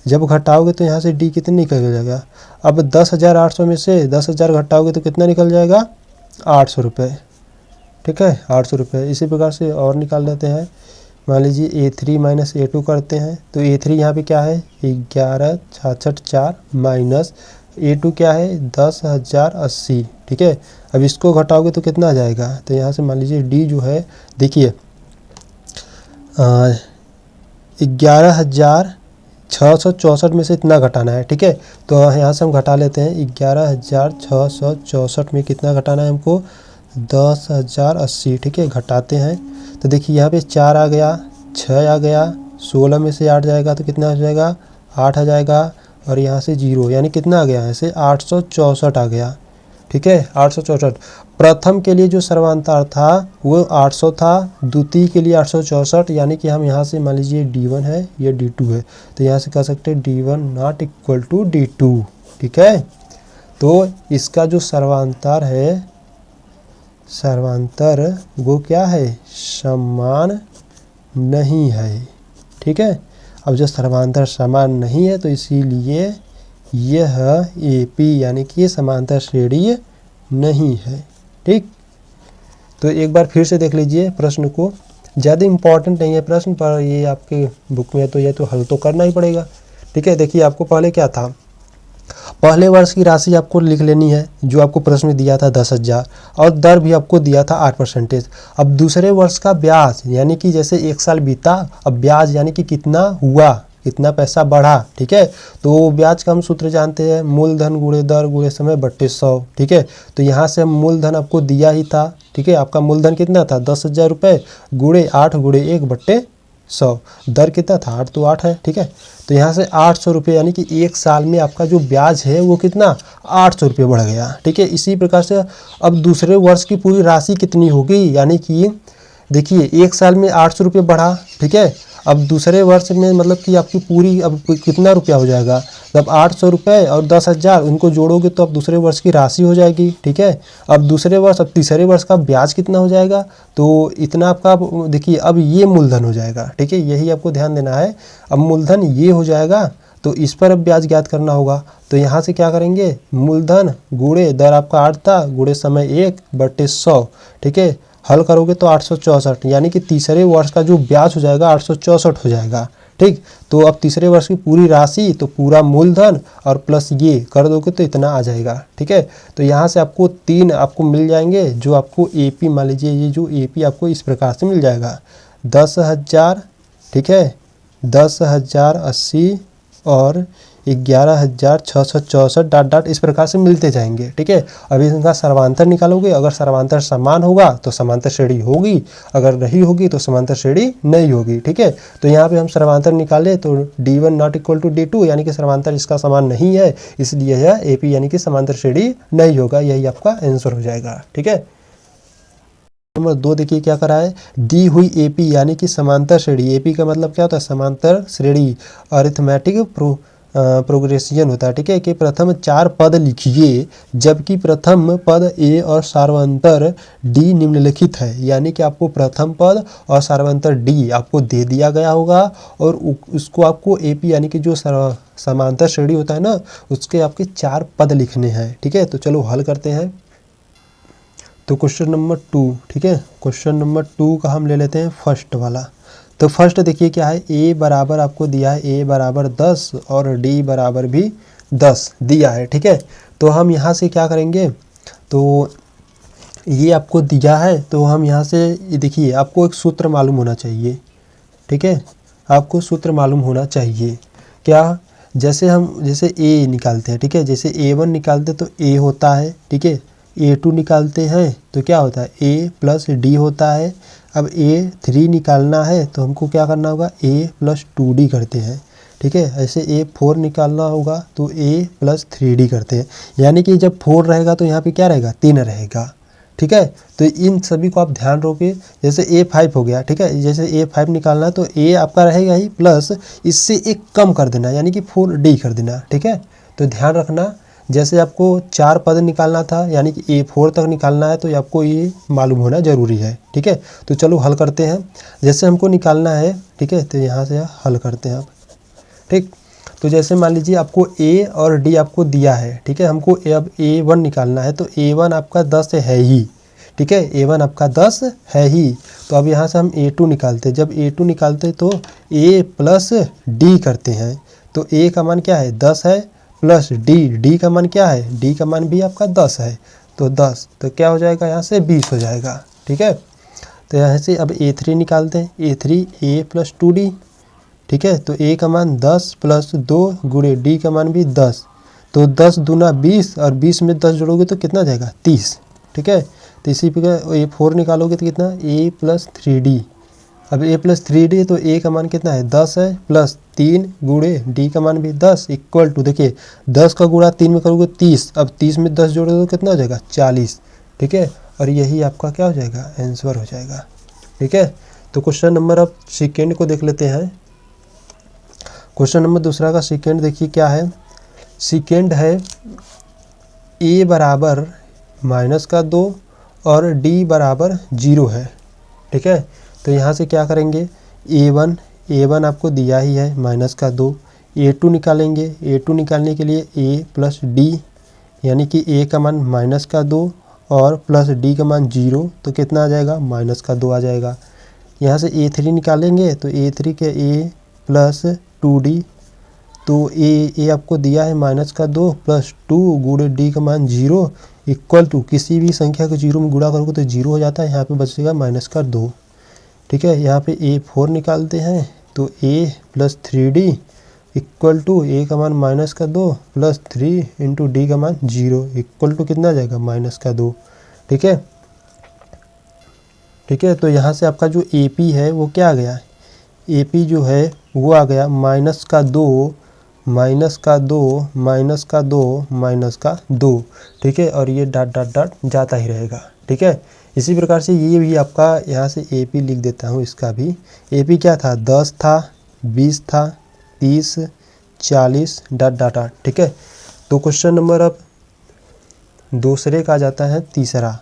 जब घटाओगे तो यहाँ से D कितनी निकल जाएगा। अब 10,800 में से 10,000 घटाओगे तो कितना निकल जाएगा, 800 रुपये, ठीक है, 800 रुपये। इसी प्रकार से और निकाल लेते हैं। मान लीजिए A3 माइनस A2 करते हैं, तो A3 यहाँ पे क्या है, 11,664 माइनस A2 क्या है, 10,080, ठीक है। अब इसको घटाओगे तो कितना आ जाएगा, तो यहाँ से मान लीजिए D जो है, देखिए 11,664 में से इतना घटाना है, ठीक है। तो यहाँ से हम घटा लेते हैं, 11,664 में कितना घटाना है हमको, 10,080, ठीक है। घटाते हैं तो देखिए यहाँ पे 4 आ गया, 6 आ गया, 16 में से 8 जाएगा तो कितना आ जाएगा, 8 आ जाएगा। और यहाँ से 0 यानी कितना आ गया, यहाँ से 864 आ गया, ठीक है, 864। प्रथम के लिए जो सर्वांतर था वो 800 था, द्वितीय के लिए 864, यानी कि हम यहाँ से मान लीजिए D1 है, ये D2 है, तो यहाँ से कह सकते हैं D1 not equal to D2, ठीक है। तो इसका जो सर्वांतर है, सर्वांतर वो क्या है, समान नहीं है, ठीक है। अब जो सर्वांतर समान नहीं है तो इसीलिए यह AP यानी कि ये समांतर श्रेणी नहीं है, ठीक। तो एक बार फिर से देख लीजिए प्रश्न को, ज़्यादा इम्पोर्टेंट नहीं है प्रश्न, पर ये आपके बुक में है तो ये तो हल तो करना ही पड़ेगा, ठीक है। देखिए आपको पहले क्या था, पहले वर्ष की राशि आपको लिख लेनी है जो आपको प्रश्न में दिया था 10,000 और दर भी आपको दिया था 8%। अब दूसरे वर्ष का ब्याज यानी कि जैसे 1 साल बीता, अब ब्याज यानी कि कितना हुआ, कितना पैसा बढ़ा, ठीक है। तो ब्याज का हम सूत्र जानते हैं, मूलधन गुणे दर गुणे समय बट्टे 100, ठीक है। तो यहाँ से हम मूलधन आपको दिया ही था, ठीक है। आपका मूलधन कितना था 10,000 रुपये, गुणे 8 गुणे 1 बट्टे 100, दर कितना था 8 तो 8 है, ठीक है। तो यहाँ से 800 रुपये यानी कि 1 साल में आपका जो ब्याज है वो कितना 800 रुपये बढ़ गया, ठीक है। इसी प्रकार से अब दूसरे वर्ष की पूरी राशि कितनी होगी, यानी कि देखिए 1 साल में 800 रुपये बढ़ा, ठीक है। अब दूसरे वर्ष में मतलब कि आपकी पूरी अब कितना रुपया हो जाएगा, जब 800 रुपये और 10,000 उनको जोड़ोगे तो अब दूसरे वर्ष की राशि हो जाएगी, ठीक है। अब दूसरे वर्ष, अब तीसरे वर्ष का ब्याज कितना हो जाएगा, तो इतना आपका देखिए अब ये मूलधन हो जाएगा, ठीक है। यही आपको ध्यान देना है। अब मूलधन ये हो जाएगा तो इस पर अब ब्याज ज्ञात करना होगा। तो यहाँ से क्या करेंगे, मूलधन गुणे दर आपका 8 था गुणे समय 1 बट्टे 100, ठीक है। हल करोगे तो 864 यानी कि तीसरे वर्ष का जो ब्याज हो जाएगा 864 हो जाएगा, ठीक। तो अब तीसरे वर्ष की पूरी राशि तो पूरा मूलधन और प्लस ये कर दोगे तो इतना आ जाएगा, ठीक है। तो यहाँ से आपको 3 आपको मिल जाएंगे जो आपको एपी, मान लीजिए ये जो एपी आपको इस प्रकार से मिल जाएगा 10,000, ठीक है, 10,080 और 11,664 डॉट डॉट इस प्रकार से मिलते जाएंगे, ठीक है। अभी इनका सर्वांतर निकालोगे, अगर सर्वांतर समान होगा तो समांतर श्रेणी होगी, अगर नहीं होगी तो समांतर श्रेणी नहीं होगी, ठीक है। तो यहाँ पे हम सर्वांतर निकाले तो D1 not equal to D2 यानी कि सर्वांतर इसका समान नहीं है, इसलिए यह AP यानी कि समांतर श्रेणी नहीं होगा, यही आपका आंसर हो जाएगा, ठीक है। नंबर 2 देखिए क्या करा है, दी हुई एपी यानी कि समांतर श्रेणी, एपी का मतलब क्या होता है समांतर श्रेणी, अरिथमेटिक प्रोग्रेशन होता है, ठीक है। कि प्रथम 4 पद लिखिए जबकि प्रथम पद ए और सार्वंतर डी निम्नलिखित है, यानी कि आपको प्रथम पद और सार्वंतर डी आपको दे दिया गया होगा और उसको आपको एपी यानी कि जो समांतर श्रेणी होता है ना उसके आपके 4 पद लिखने हैं, ठीक है। तो चलो हल करते हैं। तो क्वेश्चन नंबर 2, ठीक है, क्वेश्चन नंबर 2 का हम ले लेते हैं फर्स्ट वाला। तो फर्स्ट देखिए क्या है, ए बराबर आपको दिया है ए बराबर 10 और डी बराबर भी 10 दिया है, ठीक है। तो हम यहाँ से क्या करेंगे, तो ये आपको दिया है तो हम यहाँ से देखिए आपको एक सूत्र मालूम होना चाहिए, ठीक है। आपको सूत्र मालूम होना चाहिए क्या, जैसे हम जैसे ए निकालते हैं, ठीक है, जैसे A1 निकालते तो ए होता है, ठीक है। A2 निकालते हैं तो क्या होता है A प्लस डी होता है। अब A3 निकालना है तो हमको क्या करना होगा A प्लस 2D करते हैं, ठीक है। ऐसे A4 निकालना होगा तो A प्लस 3D करते हैं, यानी कि जब 4 रहेगा तो यहाँ पे क्या रहेगा 3 रहेगा, ठीक है। तो इन सभी को आप ध्यान रखोगे। जैसे A5 हो गया, ठीक है, जैसे A5 निकालना है तो A आपका रहेगा ही प्लस इससे एक कम कर देना यानी कि 4D कर देना, ठीक है। तो ध्यान रखना, जैसे आपको 4 पद निकालना था यानी कि A4 तक निकालना है तो आपको ये मालूम होना ज़रूरी है, ठीक है। तो चलो हल करते हैं, जैसे हमको निकालना है, ठीक है, तो यहाँ से हल करते हैं आप, ठीक। तो जैसे मान लीजिए आपको A और D आपको दिया है, ठीक है, हमको अब A1 निकालना है तो A1 आपका 10 है ही, ठीक है, A1 आपका 10 है ही। तो अब यहाँ से हम A2 निकालते हैं, जब A2 निकालते तो A प्लस D करते हैं, तो A का मान क्या है 10 है प्लस D का मान क्या है, D का मान भी आपका 10 है, तो 10 तो क्या हो जाएगा यहाँ से 20 हो जाएगा, ठीक है। तो यहाँ से अब A3 निकालते हैं, A3 A प्लस 2D, ठीक है। तो A का मान 10 प्लस 2 गुणे D का मान भी 10, तो 10 दूना 20 और 20 में 10 जोड़ोगे तो कितना जाएगा 30, ठीक है। तो इसी प्रकार A4 निकालोगे तो कितना A प्लस 3D, अब A प्लस 3D तो A का मान कितना है 10 है प्लस 3 गुणे D का मान भी 10 इक्वल टू, देखिए 10 का गुणा 3 में करोगे 30, अब 30 में 10 जोड़ोगे तो कितना हो जाएगा 40, ठीक है। और यही आपका क्या हो जाएगा आंसर हो जाएगा, ठीक है। तो क्वेश्चन नंबर अब सेकेंड को देख लेते हैं। क्वेश्चन नंबर दूसरा का सेकेंड देखिए क्या है, सेकेंड है A बराबर -2 और D बराबर 0 है, ठीक है। तो यहाँ से क्या करेंगे, A1 आपको दिया ही है -2, A2 निकालेंगे, A2 निकालने के लिए A प्लस D यानी कि A का मान -2 और प्लस D का मान 0, तो कितना आ जाएगा -2 आ जाएगा। यहाँ से A3 निकालेंगे तो A3 के A प्लस 2D, तो ए आपको दिया है -2 प्लस 2 गुणे डी का मान 0 इक्वल टू किसी भी संख्या को 0 में गुणा करोगे तो 0 हो जाता है, यहाँ पे बचेगा -2। ठीक है, यहाँ पे A4 निकालते हैं तो A plus 3D equal to A का मान -2 प्लस 3 इंटू डी का मान 0 इक्वल टू कितना आ जाएगा -2। ठीक है, ठीक है, तो यहाँ से आपका जो AP है वो क्या आ गया, AP जो है वो आ गया -2 -2 ठीक है, और ये डॉट डॉट डॉट जाता ही रहेगा। ठीक है, इसी प्रकार से ये भी आपका यहाँ से AP लिख देता हूँ, इसका भी AP क्या था, 10 था, 20 था, 30, 40 डॉट डॉट डॉट। ठीक है, तो क्वेश्चन नंबर अब दूसरे का जाता है तीसरा।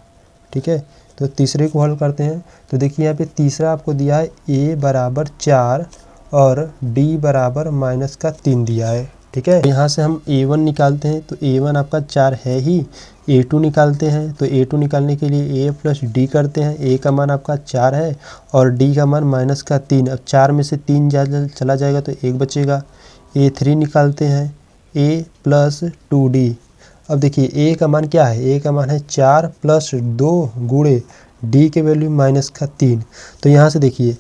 ठीक है, तो तीसरे को हल करते हैं। तो देखिए यहाँ पे तीसरा आपको दिया है A बराबर 4 और D बराबर -3 दिया है। ठीक है, यहाँ से हम A1 निकालते हैं तो A1 आपका 4 है ही। A2 निकालते हैं तो A2 निकालने के लिए A प्लस D करते हैं। A का मान आपका 4 है और D का मान -3। अब 4 में से 3 चला जाएगा तो 1 बचेगा। A3 निकालते हैं, A प्लस 2D। अब देखिए A का मान क्या है, A का मान है 4 प्लस 2 गुणे D के वैल्यू -3। तो यहाँ से देखिए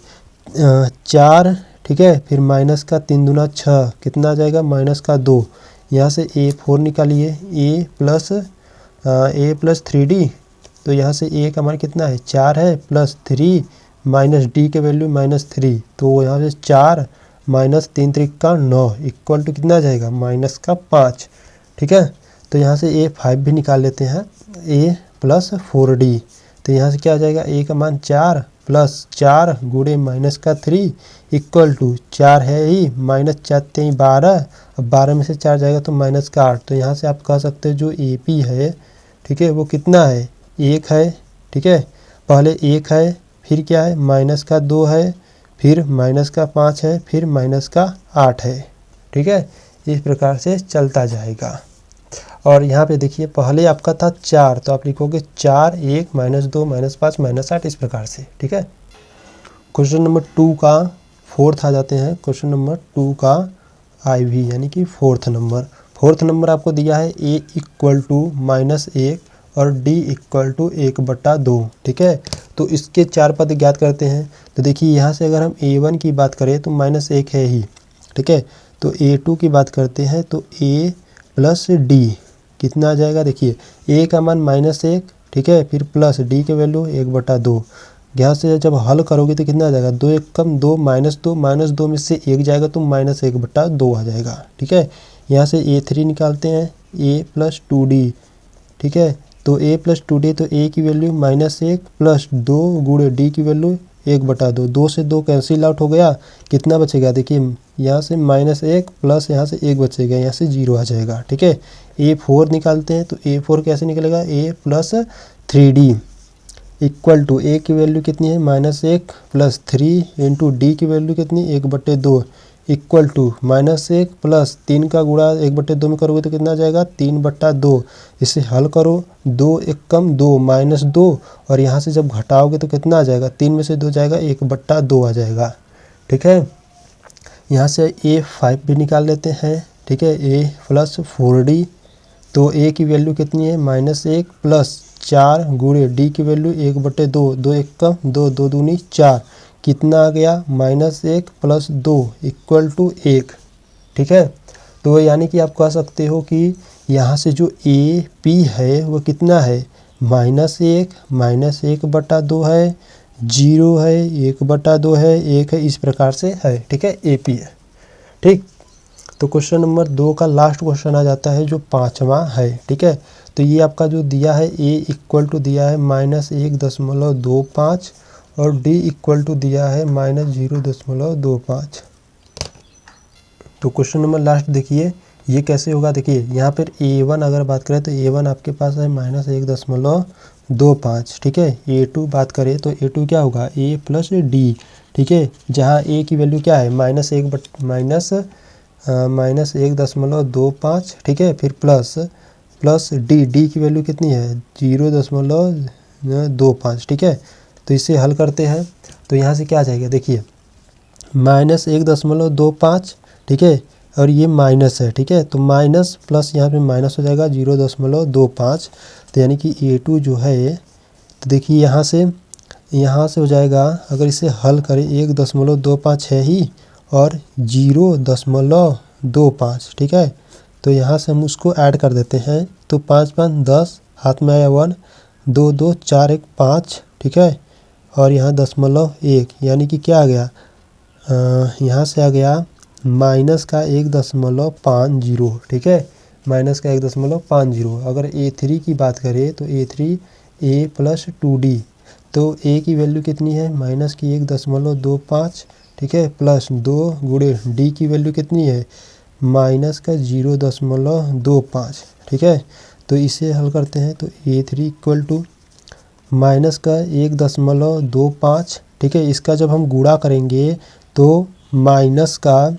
4, ठीक है, फिर -3 दूना 6, कितना आ जाएगा -2। यहाँ से A4 निकालिए, A प्लस 3D। तो यहाँ से A का मान कितना है, 4 है प्लस 3 माइनस D के वैल्यू -3। तो यहाँ से 4 -3 त्रिका 9 इक्वल टू कितना आ जाएगा -5। ठीक है, तो यहाँ से A5 भी निकाल लेते हैं, A प्लस 4D। तो यहाँ से क्या आ जाएगा, A का मान 4 प्लस 4 गुणे -3 इक्वल टू 4 है ही, -4 12। अब 12 में से 4 जाएगा तो -8। तो यहाँ से आप कह सकते हैं जो AP है, ठीक है, वो कितना है, 1 है। ठीक है, पहले 1 है, फिर क्या है -2 है, फिर -5 है, फिर -8 है। ठीक है, इस प्रकार से चलता जाएगा। और यहाँ पे देखिए पहले आपका था 4, तो आप लिखोगे 4 1 -2 -5 -8 इस प्रकार से। ठीक है, क्वेश्चन नंबर 2 का 4th आ जाते हैं। क्वेश्चन नंबर 2 का IV यानी कि 4th नंबर आपको दिया है A इक्वल टू -1 और D इक्वल टू 1/2। ठीक है, तो इसके 4 पद ज्ञात करते हैं। तो देखिए यहाँ से अगर हम A1 की बात करें तो -1 है ही। ठीक है, तो A2 की बात करते हैं तो A प्लस D कितना आ जाएगा, देखिए A का मान -1, ठीक है, फिर प्लस D के वैल्यू 1/2। यहाँ से जब हल करोगे तो कितना आ जाएगा, 2 1 कम 2 -2 में से 1 जाएगा तो -1/2 आ जाएगा। ठीक है, यहाँ से A3 निकालते हैं, A प्लस 2D। ठीक है, तो A प्लस 2D, तो A की वैल्यू -1 प्लस 2 गुणे D की वैल्यू 1/2। 2 से 2 कैंसिल आउट हो गया, कितना बचेगा, देखिए यहाँ से -1 प्लस यहाँ से 1 बचेगा, यहाँ से 0 आ जाएगा। ठीक है, A4 निकालते हैं तो A4 कैसे निकलेगा, A plus 3D equal to A की वैल्यू कितनी है, -1 प्लस 3 इंटू D की वैल्यू कितनी, 1/2 इक्वल टू -1 प्लस 3 का गुणा 1/2 में करोगे तो कितना आ जाएगा, 3/2। इसे हल करो, 2 1 कम 2 -2, और यहाँ से जब घटाओगे तो कितना आ जाएगा, 3 में से 2 जाएगा, 1/2 आ जाएगा। ठीक है, यहाँ से A5 भी निकाल लेते हैं। ठीक है, A प्लस 4D। तो A की वैल्यू कितनी है, -1 प्लस 4 गुणे D की वैल्यू 1/2। 2 1 कम 2 2 दूनी 4, कितना आ गया, -1 प्लस 2 इक्वल टू 1। ठीक है, तो यानी कि आप कह सकते हो कि यहाँ से जो AP है वो कितना है, -1 -1/2 है, 0 है, 1/2 है, 1 है, इस प्रकार से है। ठीक है, AP है। ठीक, तो क्वेश्चन नंबर 2 का लास्ट क्वेश्चन आ जाता है जो 5वां है। ठीक है, तो ये आपका जो दिया है A इक्वल टू दिया है -1.25 और D इक्वल टू दिया है -0.25। तो क्वेश्चन नंबर लास्ट देखिए ये कैसे होगा। देखिए यहाँ पर A1 अगर बात करें तो A1 आपके पास है -1.25। ठीक है, A2 बात करें तो A2 क्या होगा, A प्लस D। ठीक है, जहाँ A की वैल्यू क्या है, -1.25। ठीक है, फिर प्लस D की वैल्यू कितनी है, 0.25। ठीक है, तो इसे हल करते हैं तो यहाँ से क्या आ जाएगा, देखिए -1.25, ठीक है, और ये माइनस है, ठीक है। तो माइनस प्लस यहाँ पे माइनस हो जाएगा 0.25, तो यानी कि A2 जो है, तो देखिए यहाँ से हो जाएगा, अगर इसे हल करें 1.25 है ही और 0.25, ठीक है। तो यहाँ से हम उसको ऐड कर देते हैं, तो 5 5 10, हाथ में आया 1, 2 2 4 1 5, ठीक है। और यहाँ 0.1 यानी कि क्या आ गया, यहाँ से आ गया माइनस का 1.50, ठीक है, माइनस का 1.50। अगर A3 की बात करें तो A3 A प्लस 2D, तो A की वैल्यू कितनी है, माइनस की 1.25, ठीक है, प्लस 2 गुणे D की वैल्यू कितनी है, माइनस का 0.25, ठीक है। तो इसे हल करते हैं, तो A3 इक्वल टू माइनस का 1.25, ठीक है। इसका जब हम गुणा करेंगे तो माइनस का,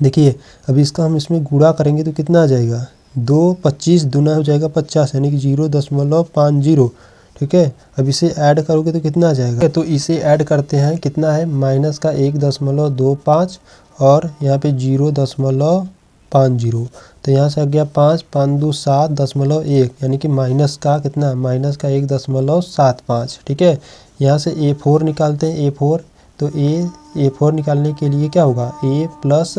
देखिए अभी इसका हम इसमें गुणा करेंगे तो कितना आ जाएगा, 2 25 दूना हो जाएगा 50, यानी कि 0.50, ठीक है। अब इसे ऐड करोगे तो कितना आ जाएगा, तो इसे ऐड करते हैं, कितना है, माइनस का 1.25 और यहाँ पे 0.50, तो यहाँ से आ गया 5 5 2 7.1, यानी कि माइनस का कितना, माइनस का 1.75, ठीक है। यहाँ से A4 निकालते हैं, A4, तो A4 निकालने के लिए क्या होगा, A प्लस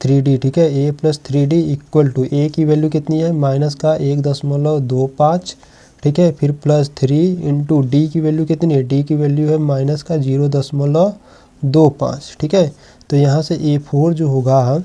3D, ठीक है, A plus 3D equal to A की वैल्यू कितनी है, माइनस का 1.25, ठीक है, फिर प्लस 3 इंटू D की वैल्यू कितनी है, D की वैल्यू है माइनस का 0.25, ठीक है। तो यहाँ से A4 जो होगा,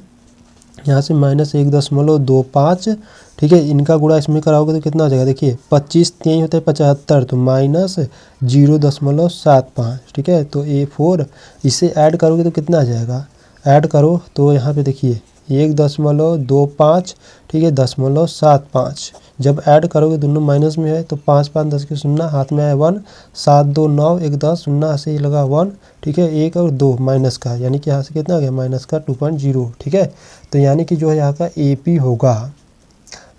यहाँ से माइनस 1.25, ठीक है, इनका गुणा इसमें कराओगे तो कितना हो जाएगा, देखिए 25 3 होता है 75, तो माइनस 0.75, ठीक है। तो A4 इसे ऐड करोगे तो कितना आ जाएगा, ऐड करो तो यहाँ पे देखिए 1.25, ठीक है, 0.75, जब ऐड करोगे दोनों माइनस में है तो 5 5 10 के 0, हाथ में आया 1, 7 2 9 1 10, 0 से ही लगा 1, ठीक है, 1 और 2 माइनस का, यानी कि यहाँ से कितना आ गया, माइनस का 2.0, ठीक है। तो यानी कि जो है यहाँ का AP होगा,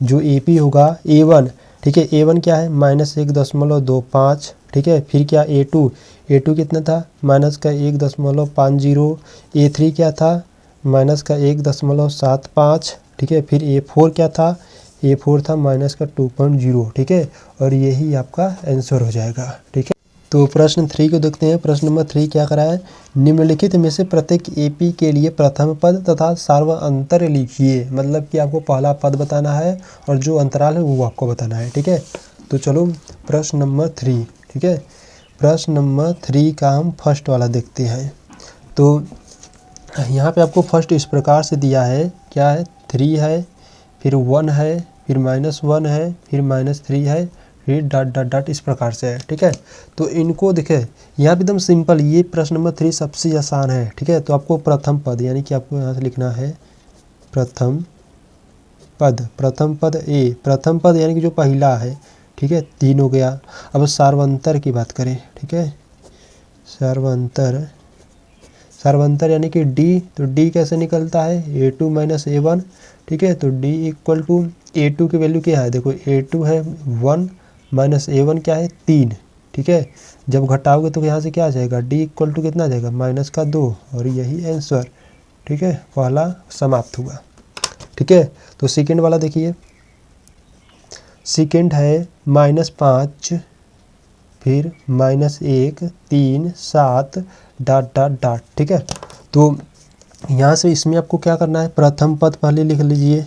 जो AP होगा A1, ठीक है, A1 क्या है, माइनस 1.25, ठीक है। फिर क्या A2 कितना था, माइनस का 1.50, A3 क्या था, माइनस का 1.75, ठीक है। फिर A4 क्या था, A4 था माइनस का 2.0, ठीक है। और यही आपका आंसर हो जाएगा, ठीक है। तो प्रश्न 3 को देखते हैं। प्रश्न नंबर 3 क्या करा है, निम्नलिखित में से प्रत्येक AP के लिए प्रथम पद तथा सार्वअंतर लिखिए, मतलब कि आपको पहला पद बताना है और जो अंतराल है वो आपको बताना है, ठीक है। तो चलो प्रश्न नंबर 3, ठीक है, प्रश्न नंबर 3 का हम फर्स्ट वाला देखते हैं। तो यहाँ पे आपको फर्स्ट इस प्रकार से दिया है, क्या है, 3 है, फिर 1 है, फिर -1 है, फिर -3 है, फिर डॉट डॉट डॉट, इस प्रकार से है, ठीक है। तो इनको देखें, यहाँ पे एकदम सिंपल, ये प्रश्न नंबर 3 सबसे आसान है, ठीक है। तो आपको प्रथम पद, यानी कि आपको यहाँ से लिखना है प्रथम पद, प्रथम पद A, प्रथम पद यानी कि जो पहला है, ठीक है, 3 हो गया। अब सार्वंतर की बात करें, ठीक है, सार्वंतर यानी कि D, तो D कैसे निकलता है, A2 माइनस A1, ठीक है। तो D इक्वल टू A2 की वैल्यू क्या है, देखो A2 है 1 माइनस A1 क्या है 3, ठीक है। जब घटाओगे तो यहाँ से क्या आ जाएगा, D इक्वल टू कितना आ जाएगा, माइनस का 2, और यही आंसर, ठीक है, पहला समाप्त हुआ, ठीक है। तो सेकेंड वाला देखिए, सेकेंड है -5, फिर -1 3 7 डॉट डॉट डॉट, ठीक है। तो यहाँ से इसमें आपको क्या करना है, प्रथम पद पहले लिख लीजिए,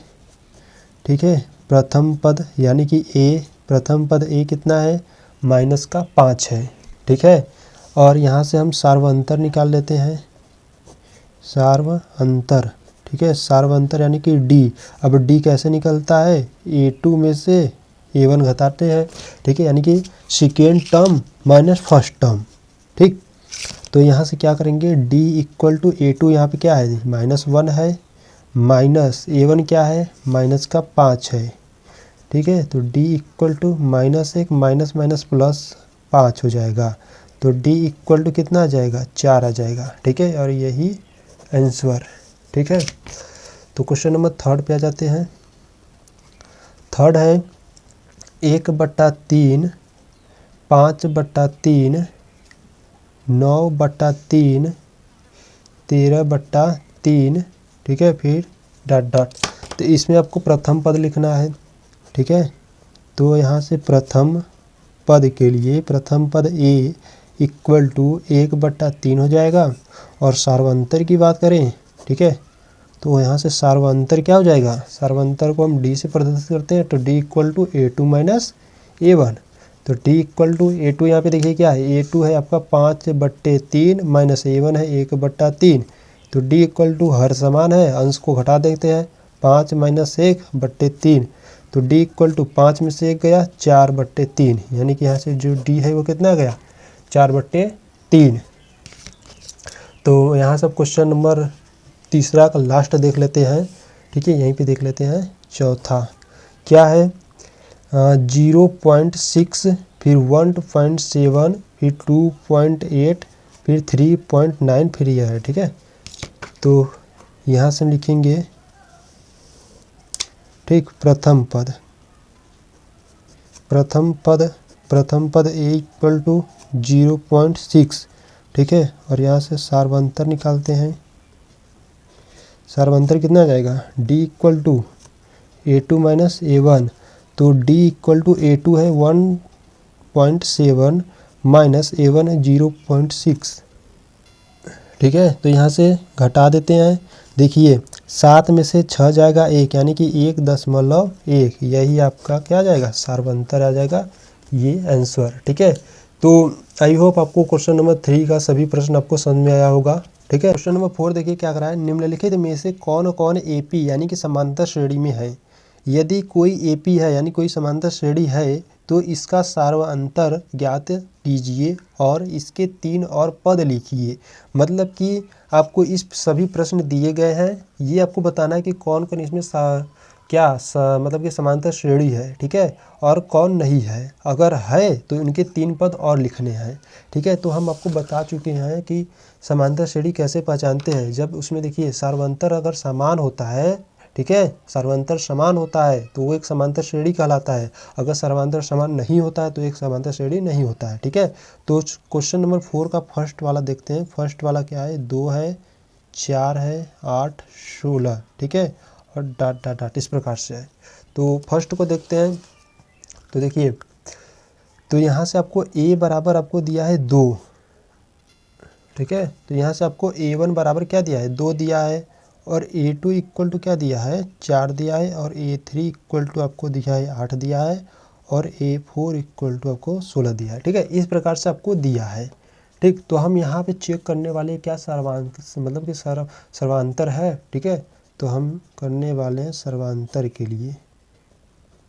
ठीक है, प्रथम पद यानी कि A, प्रथम पद A कितना है, माइनस का 5 है, ठीक है। और यहाँ से हम सार्वअंतर निकाल लेते हैं, सार्वअंतर, ठीक है, सार्वअंतर यानी कि D। अब D कैसे निकलता है, A2 में से A1 घटाते हैं, ठीक है, यानी कि second term minus first term, ठीक। तो यहाँ से क्या करेंगे, D इक्वल टू A2, यहाँ पे क्या है, -1 है, माइनस A1 क्या है, माइनस का 5 है, ठीक है। तो D equal to -1 minus minus plus 5 हो जाएगा, तो D इक्वल टू कितना आ जाएगा, 4 आ जाएगा, ठीक है। और यही आंसर, ठीक है। तो क्वेश्चन नंबर 3 पे आ जाते हैं। थर्ड है 1/3, 5/3, 9/3, 13/3, ठीक है, फिर डॉट डॉट। तो इसमें आपको प्रथम पद लिखना है, ठीक है। तो यहाँ से प्रथम पद के लिए प्रथम पद a इक्वल टू 1/3 हो जाएगा। और सार्वंतर की बात करें, ठीक है, तो यहाँ से सार्वंतर क्या हो जाएगा, सार्वंतर को हम d से प्रदर्शित करते हैं, तो d equal to a2 minus a1। तो d इक्वल टू a2 यहाँ पे देखिए क्या है, a2 है आपका 5/3 माइनस a1 है 1/3। तो d इक्वल टू हर समान है, अंश को घटा देते हैं, 5 माइनस 1/3। तो d इक्वल टू 5 में से 1 गया 4/3, यानी कि यहाँ से जो d है वो कितना गया 4/3। तो यहाँ से क्वेश्चन नंबर तीसरा का लास्ट देख लेते हैं, ठीक है। यहीं पे देख लेते हैं चौथा क्या है, 0.6 फिर 1.7 फिर 2.8 फिर 3.9 फिर यह है, ठीक है। तो यहाँ से हम लिखेंगे, ठीक, प्रथम पद a इक्वल टू 0.6, ठीक है। और यहाँ से सार्वंतर निकालते हैं, सार्वंतर कितना आ जाएगा, d equal to a2 minus a1। तो d इक्वल टू a2 है 1.7 माइनस a1 है 0.6, ठीक है। तो यहाँ से घटा देते हैं, देखिए 7 में से 6 जाएगा 1, यानी कि 1.1, यही आपका क्या आ जाएगा, सार्वंतर आ जाएगा, ये आंसर, ठीक है। तो आई होप आपको क्वेश्चन नंबर 3 का सभी प्रश्न आपको समझ में आया होगा, ठीक है। क्वेश्चन नंबर 4 देखिए क्या करा है, निम्नलिखित में से कौन कौन एपी यानी कि समांतर श्रेणी में है। यदि कोई एपी है यानी कोई समांतर श्रेणी है तो इसका सार्वअंतर ज्ञात कीजिए और इसके 3 और पद लिखिए। मतलब कि आपको इस सभी प्रश्न दिए गए हैं, ये आपको बताना है कि कौन कौन इसमें मतलब कि समांतर श्रेणी है, ठीक है, और कौन नहीं है। अगर है तो इनके 3 पद और लिखने हैं, ठीक है। तो हम आपको बता चुके हैं कि समांतर श्रेणी कैसे पहचानते हैं। जब उसमें देखिए सार्वंतर अगर समान होता है, ठीक है, सार्वंतर समान होता है तो वो एक समांतर श्रेणी कहलाता है। अगर सार्वंतर समान नहीं होता है तो एक समांतर श्रेणी नहीं होता है, ठीक है। तो क्वेश्चन नंबर 4 का फर्स्ट वाला देखते हैं। फर्स्ट वाला क्या है, 2 है 4 है 8 16, ठीक है, और डॉट डॉट डॉट इस प्रकार से है। तो फर्स्ट को देखते हैं। तो देखिए, तो यहाँ से आपको a बराबर आपको दिया है 2, ठीक है। तो यहाँ से आपको a1 बराबर क्या दिया है, 2 दिया है, और a2 इक्वल टू क्या दिया है, 4 दिया है, और a3 इक्वल टू आपको दिया है 8 दिया है, और a4 इक्वल टू आपको 16 दिया है, ठीक है। इस प्रकार से आपको दिया है, ठीक। तो हम यहाँ पे चेक करने वाले क्या मतलब कि सर्वांतर है, ठीक है। तो हम करने वाले हैं सर्वांतर के लिए,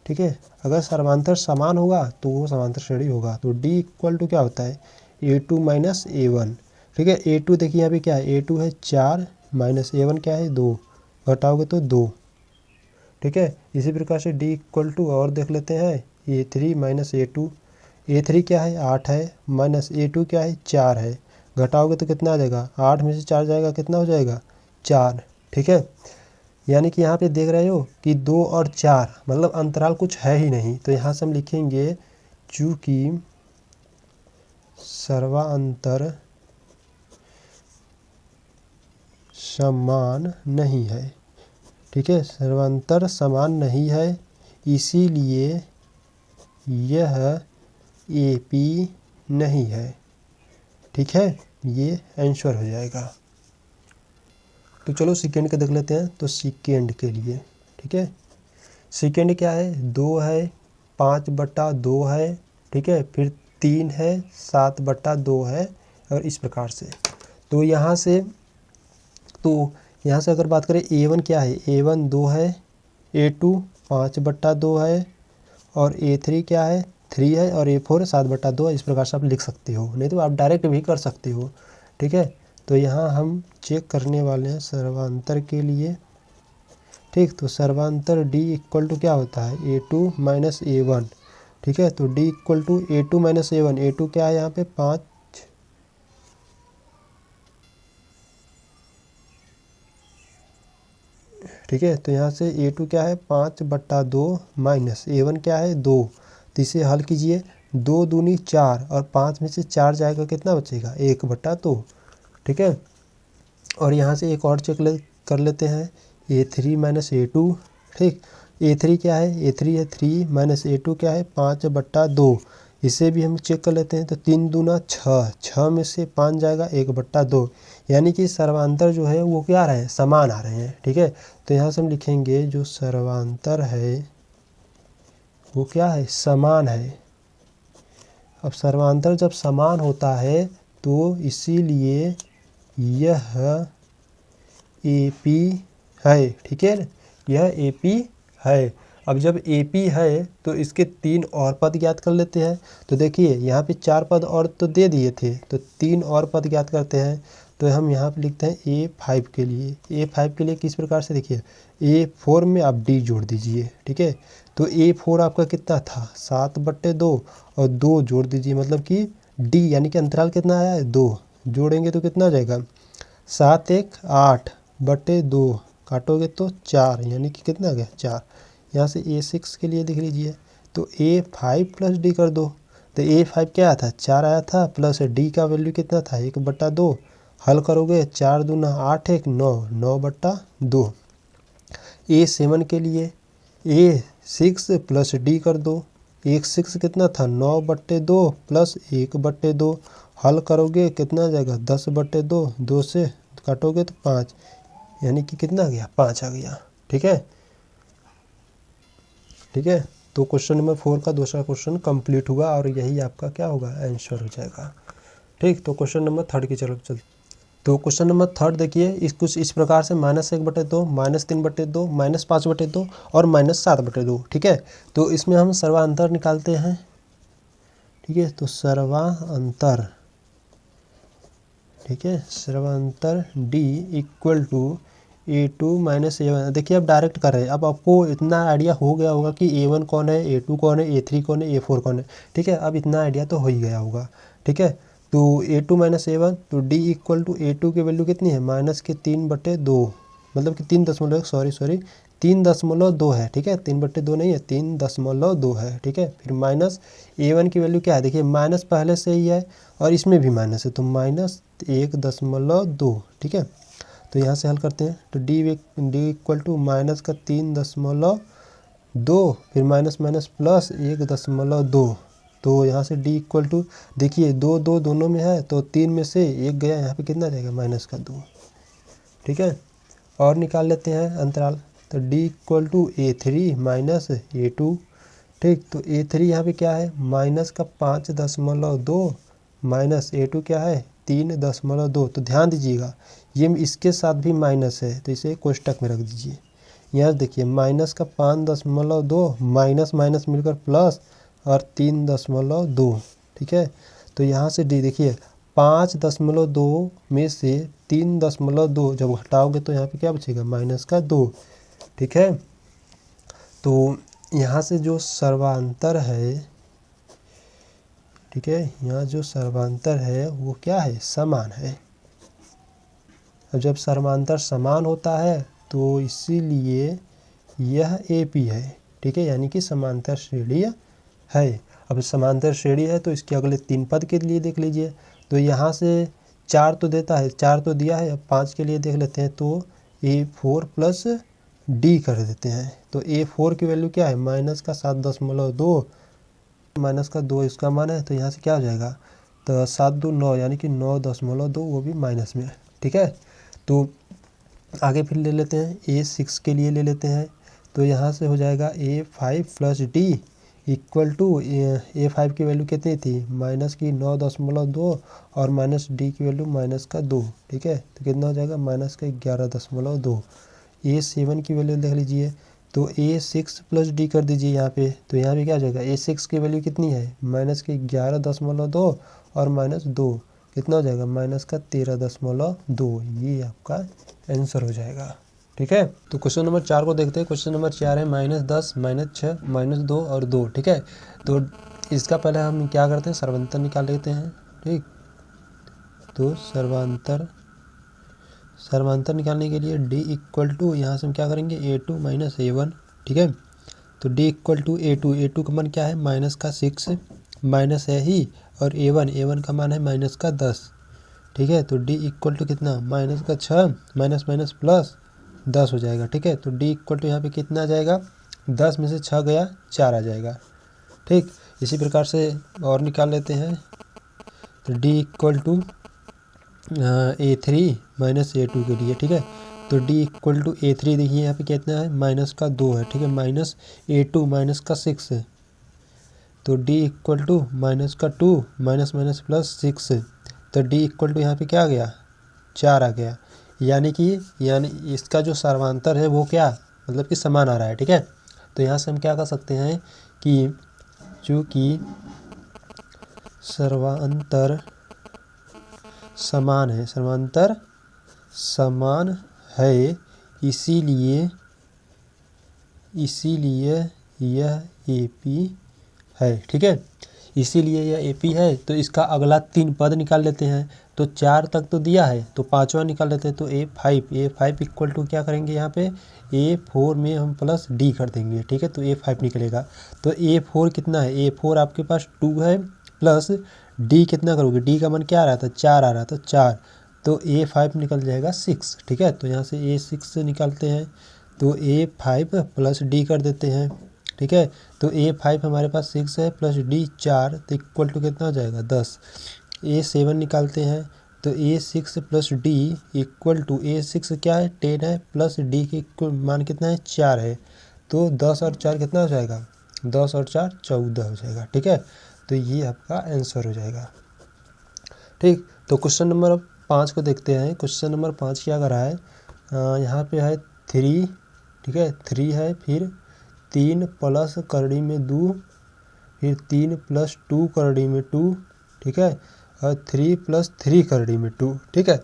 ठीक है। अगर सर्वांतर समान होगा तो वो समांतर श्रेणी होगा। तो d इक्वल टू क्या होता है, a2 माइनस a1, ठीक है। a2 देखिए यहाँ पे क्या है, a2 है 4 माइनस a1 क्या है 2, घटाओगे तो 2, ठीक है। इसी प्रकार से d इक्वल टू और देख लेते हैं, a3 माइनस a2, a3 क्या है 8 है, माइनस a2 क्या है 4 है, घटाओगे तो कितना आ जाएगा, 8 में से 4 जाएगा कितना हो जाएगा 4, ठीक है। यानी कि यहाँ पे देख रहे हो कि 2 और 4 मतलब अंतराल कुछ है ही नहीं। तो यहाँ से हम लिखेंगे चूँकि सर्वांतर समान नहीं है, ठीक है, सर्वांतर समान नहीं है, इसीलिए यह एपी नहीं है, ठीक है। ये आंसर हो जाएगा। तो चलो सेकेंड का देख लेते हैं। तो सेकेंड के लिए, ठीक है, सेकेंड क्या है, 2 है 5/2 है, ठीक है, फिर 3 है 7/2 है, और इस प्रकार से। तो यहाँ से अगर बात करें a1 क्या है, a1 2 है, a2 5/2 है, और a3 क्या है 3 है, और a4 7/2 है। इस प्रकार से आप लिख सकते हो, नहीं तो आप डायरेक्ट भी कर सकते हो, ठीक है। तो यहाँ हम चेक करने वाले हैं सर्वांतर के लिए, ठीक। तो सर्वांतर d इक्वल टू क्या होता है, a2 माइनस a1, ठीक है। तो d equal to a2 minus a1, a2 क्या है यहाँ पे 5, ठीक है। तो यहाँ से a2 क्या है 5/2 माइनस a1 क्या है 2, तो इसे हल कीजिए, 2 दूनी 4, और 5 में से 4 जाएगा कितना बचेगा 1/2, ठीक है। और यहाँ से एक और चेक कर लेते हैं A3 माइनस A2, ठीक। A3 क्या है, A3 है 3 माइनस A2 क्या है 5/2। इसे भी हम चेक कर लेते हैं। तो 3 दूना 6, 6 में से 5 जाएगा 1/2, यानी कि सर्वांतर जो है वो क्या आ रहे हैं, समान आ रहे हैं, ठीक है। तो यहाँ से हम लिखेंगे जो सर्वांतर है वो क्या है, समान है। अब सर्वांतर जब समान होता है तो इसीलिए यह AP है, ठीक है, यह AP है। अब जब AP है तो इसके 3 और पद ज्ञात कर लेते हैं। तो देखिए यहाँ पे 4 पद और तो दे दिए थे, तो 3 और पद ज्ञात करते हैं। तो हम यहाँ पे लिखते हैं A5 के लिए। A5 के लिए किस प्रकार से, देखिए A4 में आप D जोड़ दीजिए, ठीक है। तो A4 आपका कितना था 7/2 और 2 जोड़ दीजिए, मतलब कि D यानी कि अंतराल कितना आया है 2, जोड़ेंगे तो कितना आ जाएगा 7 1 8/2, काटोगे तो 4, यानी कि कितना आ गया 4। यहाँ से A6 के लिए देख लीजिए, तो A5 प्लस D कर दो। तो A5 क्या आया था 4 आया था, प्लस D का वैल्यू कितना था 1/2, हल करोगे 4 दूना 8 1 9, 9/2। A7 के लिए A6 प्लस D कर दो। A6 कितना था 9/2 प्लस 1/2, हल करोगे कितना आ जाएगा 10/2, 2 से काटोगे तो 5, यानी कि कितना आ गया 5 आ गया, ठीक है, ठीक है। तो क्वेश्चन नंबर 4 का दूसरा क्वेश्चन कंप्लीट हुआ और यही आपका क्या होगा, आंसर हो जाएगा, ठीक। तो क्वेश्चन नंबर 3 की तरफ चलते। तो क्वेश्चन नंबर 3 देखिए, इस कुछ इस प्रकार से -1/2, -3/2, -5/2 और -7/2, ठीक है। तो इसमें हम सर्वांतर निकालते हैं, ठीक है। तो सर्वांतर, ठीक है, सर्वांतर D equal to A2 minus A1। देखिए अब डायरेक्ट कर रहे हैं, अब आपको इतना आइडिया हो गया होगा कि A1 कौन है, A2 कौन है, A3 कौन है, A4 कौन है, ठीक है। अब इतना आइडिया तो हो ही गया होगा, ठीक है। तो A2 माइनस A1, तो D इक्वल टू A2 की वैल्यू कितनी है -3/2, मतलब कि 3.1, सॉरी 3.2 है, ठीक है। 3/2 नहीं है, 3.2 है, ठीक है। फिर माइनस A1 की वैल्यू क्या है, देखिए माइनस पहले से ही है और इसमें भी माइनस है, तो -1.2, ठीक है। तो यहाँ से हल करते हैं। तो D इक्वल टू माइनस का 3.2, फिर माइनस माइनस प्लस 1.2। तो यहाँ से D इक्वल टू, देखिए 2 2 दोनों में है, तो 3 में से 1 गया, यहाँ पे कितना रहेगा -2, ठीक है। और निकाल लेते हैं अंतराल। तो D equal to A3 minus A2, ठीक। तो A3 यहाँ पे क्या है माइनस का 5.2 माइनस A2 क्या है 3.2। तो ध्यान दीजिएगा ये इसके साथ भी माइनस है, तो इसे कोष्टक में रख दीजिए। यहाँ देखिए माइनस का 5.2 माइनस माइनस मिलकर प्लस और 3.2, ठीक है। तो यहाँ से डी देखिए 5.2 में से 3.2 जब हटाओगे तो यहाँ पे क्या बचेगा -2, ठीक है। तो यहाँ से जो सर्वांतर है, ठीक है, यहाँ जो सर्वांतर है वो क्या है, समान है। अब जब सर्वांतर समान होता है तो इसीलिए यह AP है, ठीक है, यानी कि समांतर श्रेणी है। अब समांतर श्रेणी है तो इसके अगले 3 पद के लिए देख लीजिए। तो यहाँ से 4 तो देता है, 4 तो दिया है, अब 5 के लिए देख लेते हैं। तो A4 प्लस D कर देते हैं। तो A4 की वैल्यू क्या है -7.2 -2 इसका मान है, तो यहाँ से क्या हो जाएगा, तो 7 2 9, यानी कि 9.2, वो भी माइनस में है, ठीक है। तो आगे फिर ले लेते हैं A6 के लिए ले लेते हैं। तो यहाँ से हो जाएगा A5 plus D equal to A5 की वैल्यू कितनी थी -9.2 और माइनस D की वैल्यू -2, ठीक है। तो कितना हो जाएगा -11.2। A7 की वैल्यू देख लीजिए। तो A6 प्लस D कर दीजिए यहाँ पे। तो यहाँ पे क्या हो जाएगा A6 की वैल्यू कितनी है -11.2 और -2, कितना हो जाएगा -13.2। ये आपका आंसर हो जाएगा, ठीक है। तो क्वेश्चन नंबर 4 को देखते हैं। क्वेश्चन नंबर 4 है -10 -6 -2 और 2, ठीक है। तो इसका पहले हम क्या करते हैं, सर्वांतर निकाल लेते हैं, ठीक। तो सर्वांतर निकालने के लिए D इक्वल टू, यहाँ से हम क्या करेंगे A2 माइनस A1, ठीक है। तो D इक्वल टू A2 का मान क्या है -6 माइनस है ही, और A1 का मान है -10, ठीक है। तो D इक्वल टू कितना -6 माइनस माइनस प्लस 10 हो जाएगा। ठीक है, तो डी इक्वल टू यहाँ पे कितना आ जाएगा, 10 में से 6 गया 4 आ जाएगा। ठीक, इसी प्रकार से और निकाल लेते हैं। तो D equal to A3 minus A2 के लिए। ठीक है, तो डी इक्वल टू A3 देखिए यहाँ पे कितना है, माइनस का 2 है। ठीक है, माइनस A2 माइनस का 6 है। तो डी इक्वल टू माइनस का 2 माइनस माइनस प्लस 6 है। तो डी इक्वल टू यहाँ पे क्या आ गया, 4 आ गया। यानी इसका जो सर्वांतर है वो क्या, मतलब कि समान आ रहा है। ठीक है, तो यहाँ से हम क्या कर सकते हैं कि चूँकि सर्वांतर समान है, सर्वांतर समान है, इसीलिए यह AP है। ठीक है, इसीलिए यह AP है। तो इसका अगला 3 पद निकाल लेते हैं। तो 4 तक तो दिया है, तो 5वां निकाल लेते हैं। तो A5 इक्वल टू क्या करेंगे यहाँ पे, A4 में हम प्लस D कर देंगे। ठीक है, तो A5 निकलेगा। तो A4 कितना है, A4 आपके पास 2 है, प्लस D कितना करोगे, D का मान क्या आ रहा था, 4 आ रहा था, 4। तो A5 निकल जाएगा 6। ठीक है, तो यहाँ से A6 से निकालते हैं। तो A5 प्लस D कर देते हैं। ठीक है, तो A5 हमारे पास 6 है, प्लस D 4, तो इक्वल टू कितना हो जाएगा, 10। A7 निकालते हैं। तो A6 plus D equal to, A6 क्या है, 10 है, प्लस D के मान कितना है, 4 है। तो 10 और 4 कितना हो जाएगा, 10 और 4 14 हो जाएगा। ठीक है, तो ये आपका आंसर हो जाएगा। ठीक, तो क्वेश्चन नंबर 5 को देखते हैं। क्वेश्चन नंबर 5 क्या कर रहा है, यहाँ पे है 3। ठीक है, 3 है, फिर 3 प्लस करड़ी में 2, फिर 3 प्लस 2 करड़ी में 2। ठीक है, और 3 प्लस 3 करड़ी में 2। ठीक है,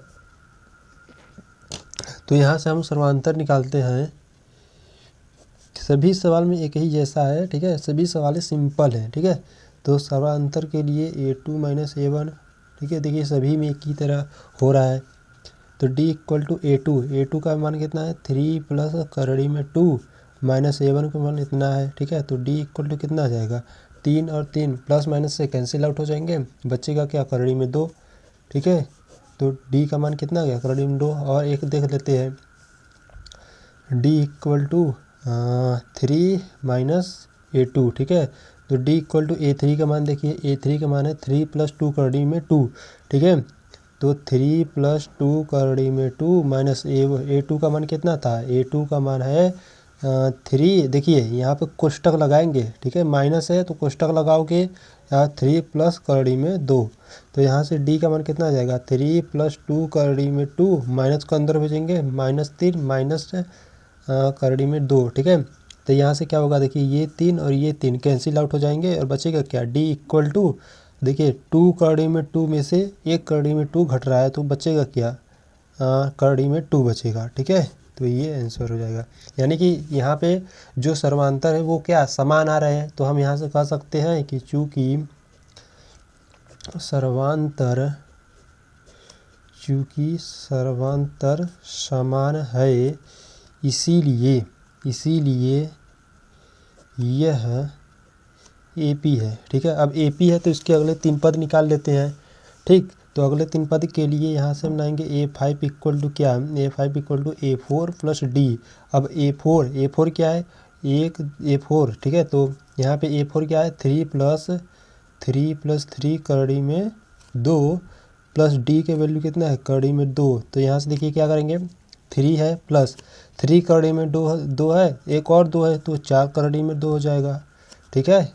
तो यहाँ से हम सर्वांतर निकालते हैं। सभी सवाल में एक ही जैसा है। ठीक है, सभी सवाल सिंपल हैं। ठीक है, तो सर्वांतर के लिए A2 माइनस A1। ठीक है, देखिए सभी में एक ही तरह हो रहा है। तो D इक्वल टू A2 का मान कितना है, 3 प्लस करड़ी में 2 माइनस A1 का मान इतना है। ठीक है, तो D इक्वल टू कितना आ जाएगा, 3 और 3 प्लस माइनस से कैंसिल आउट हो जाएंगे, बचेगा क्या, करड़ी में 2। ठीक है, तो D का मान कितना आ गया, करड़ी में 2। और एक देख लेते हैं, D equal to 3 minus A2। ठीक है, तो D इक्वल टू A3 का मान देखिए, A3 का मान है 3 प्लस 2 करड़ी में 2। ठीक है, तो 3 प्लस 2 करड़ी में 2 माइनस A2 का मान कितना था, A2 का मान है 3। देखिए यहाँ पे कोष्टक लगाएंगे। ठीक है, माइनस है तो कोष्टक लगाओगे, यहाँ 3 प्लस करड़ी में 2। तो यहाँ से D का मान कितना आ जाएगा, 3 प्लस 2 करड़ी में 2, माइनस को अंदर भेजेंगे, माइनस 3 माइनस करड़ी में 2। ठीक है, तो यहाँ से क्या होगा, देखिए ये 3 और ये 3 कैंसिल आउट हो जाएंगे, और बचेगा क्या, D इक्वल टू, देखिए 2 करड़ी में 2 में से 1 करड़ी में 2 घट रहा है, तो बचेगा क्या, करड़ी में 2 बचेगा। ठीक है, तो ये आंसर हो जाएगा। यानी कि यहाँ पे जो सर्वांतर है वो क्या, समान आ रहे हैं। तो हम यहाँ से कह सकते हैं कि चूँकि सर्वांतर समान है, इसीलिए यह AP है। ठीक है, अब AP है तो इसके अगले 3 पद निकाल लेते हैं। ठीक, तो अगले 3 पद के लिए यहाँ से हम लाएंगे A5 इक्वल टू क्या, A5 equal to A4 plus D। अब A4 क्या है, एक A4। ठीक है, तो यहाँ पे A4 क्या है, 3 प्लस 3 करड़ी में 2, प्लस D के वैल्यू कितना है, करड़ी में 2। तो यहाँ से देखिए क्या करेंगे, 3 है प्लस 3 करड़ी में 2 है, एक और 2 है, तो 4 करड़ी में 2 हो जाएगा। ठीक है,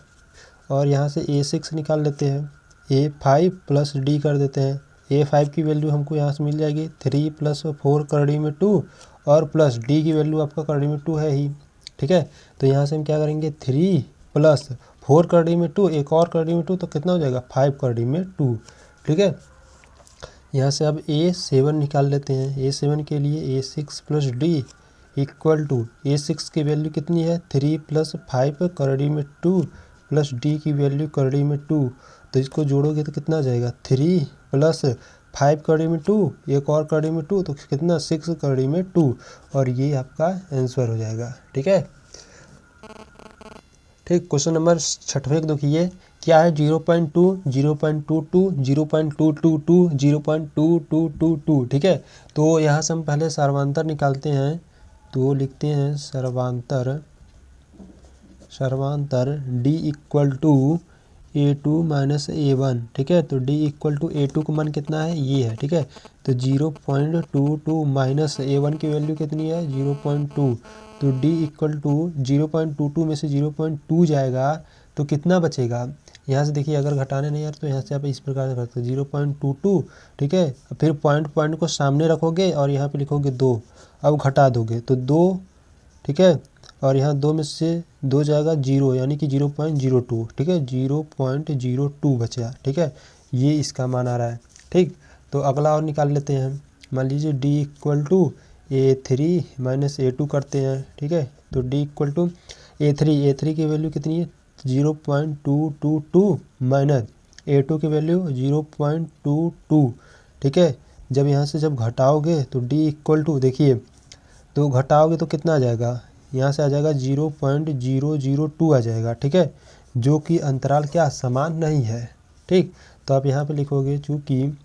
और यहाँ से A6 निकाल लेते हैं, A5 प्लस D कर देते हैं। A5 की वैल्यू हमको यहाँ से मिल जाएगी 3 प्लस 4 करड़ी में 2, और प्लस D की वैल्यू आपका करड़ी में 2 है ही। ठीक है, तो यहाँ से हम क्या करेंगे, 3 प्लस 4 करड़ी में 2, एक और करड़ी में 2, तो कितना हो जाएगा, 5 करड़ी में 2। ठीक है, यहाँ से अब A7 निकाल लेते हैं। A7 के लिए A6 plus D equal to, A6 की वैल्यू कितनी है, 3 प्लस 5 करड़ी में 2 प्लस D की वैल्यू करड़ी में 2। तो इसको जोड़ोगे तो कितना आ जाएगा, 3 प्लस 5 करड़ी में 2, एक और करड़ी में 2, तो कितना, 6 करड़ी में 2। और ये आपका आंसर हो जाएगा। ठीक है, ठीक, क्वेश्चन नंबर 6 देखिए क्या है, 0.2, 0.22, 0.222, 0.2222। ठीक है, तो यहाँ से हम पहले सर्वांतर निकालते हैं। तो लिखते हैं सर्वांतर D equal to A2 minus A1, ठीक है। तो डी इक्वल टू A2 का मान कितना है, ये है, ठीक है। तो 0.22 माइनस A1 की वैल्यू कितनी है, 0.2। तो डी इक्वल टू 0.22 में से 0.2 जाएगा तो कितना बचेगा, यहाँ से देखिए, अगर घटाने नहीं यार तो यहाँ से आप इस प्रकार से करते 0.22, ठीक है। फिर पॉइंट को सामने रखोगे और यहाँ पे लिखोगे 2, अब घटा दोगे तो 2, ठीक है। और यहाँ 2 में से 2 जाएगा 0, यानी कि 0.02, ठीक है, 0.02 बचा, ठीक है। ये इसका मान आ रहा है, ठीक। तो अगला और निकाल लेते हैं। मान लीजिए D equal to A3 minus A2 करते हैं, ठीक है। तो डी इक्वल टू A3 की वैल्यू कितनी है, 0.222 माइनस A2 की वैल्यू 0.22, ठीक है। जब यहाँ से जब घटाओगे तो डी इक्वल टू, देखिए, तो घटाओगे तो कितना आ जाएगा, यहाँ से आ जाएगा 0.002 आ जाएगा, ठीक है। जो कि अंतराल क्या समान नहीं है, ठीक। तो आप यहाँ पे लिखोगे चूँकि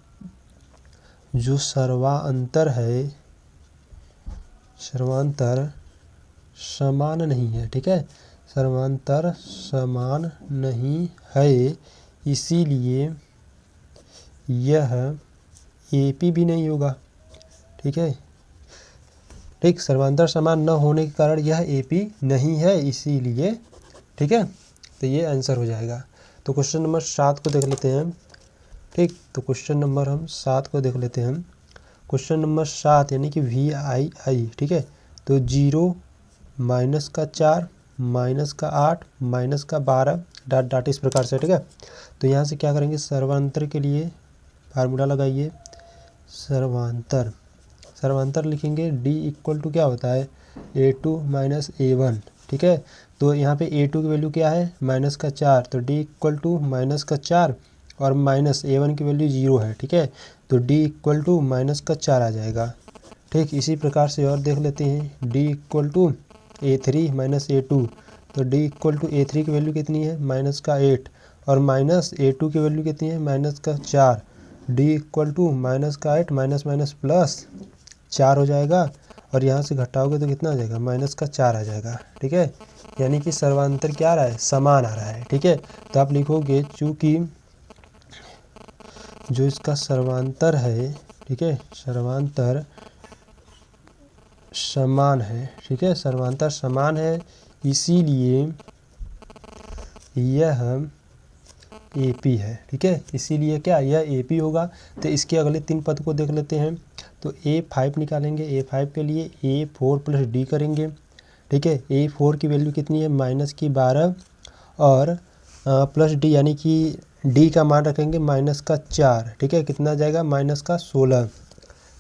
जो सर्वांतर है, सर्वांतर समान नहीं है, ठीक है, सर्वांतर समान नहीं है, इसीलिए यह AP भी नहीं होगा, ठीक है, ठीक। सर्वांतर समान न होने के कारण यह AP नहीं है, इसीलिए, ठीक है। तो ये आंसर हो जाएगा। तो क्वेश्चन नंबर 7 को देख लेते हैं, ठीक। तो क्वेश्चन नंबर हम 7 को देख लेते हैं। क्वेश्चन नंबर 7 यानी कि VII, ठीक है। तो 0 माइनस का 4 माइनस का 8 माइनस का 12 डॉट डॉट इस प्रकार से, ठीक है। तो यहाँ से क्या करेंगे, सर्वांतर के लिए फार्मूला लगाइए, सर्वांतर लिखेंगे, D इक्वल टू क्या होता है, A2 माइनस A1, ठीक है। तो यहाँ पे A2 की वैल्यू क्या है, माइनस का 4, तो D इक्वल टू माइनस का 4 और माइनस A1 की वैल्यू 0 है, ठीक है। तो D इक्वल टू माइनस का 4 आ जाएगा, ठीक। इसी प्रकार से और देख लेते हैं, D equal to A3 minus A2, तो D इक्वल टू A3 की वैल्यू कितनी है, माइनस का 8 और माइनस A2 की वैल्यू कितनी है, माइनस का 4। D इक्वल टू माइनस का 8 माइनस माइनस प्लस 4 हो जाएगा और यहाँ से घटाओगे तो कितना आ जाएगा, माइनस का 4 आ जाएगा, ठीक है। यानी कि सर्वांतर क्या आ रहा है, समान आ रहा है, ठीक है। तो आप लिखोगे चूँकि जो इसका सर्वांतर है, ठीक है, सर्वांतर समान है, ठीक है, सर्वांतर समान है, इसीलिए यह AP है, ठीक है। इसीलिए क्या, यह AP होगा। तो इसके अगले 3 पद को देख लेते हैं। तो A5 निकालेंगे, A5 के लिए A4 प्लस D करेंगे, ठीक है। A4 की वैल्यू कितनी है, माइनस की 12 और प्लस D, यानी कि D का मान रखेंगे माइनस का 4, ठीक है। कितना जाएगा, माइनस का 16,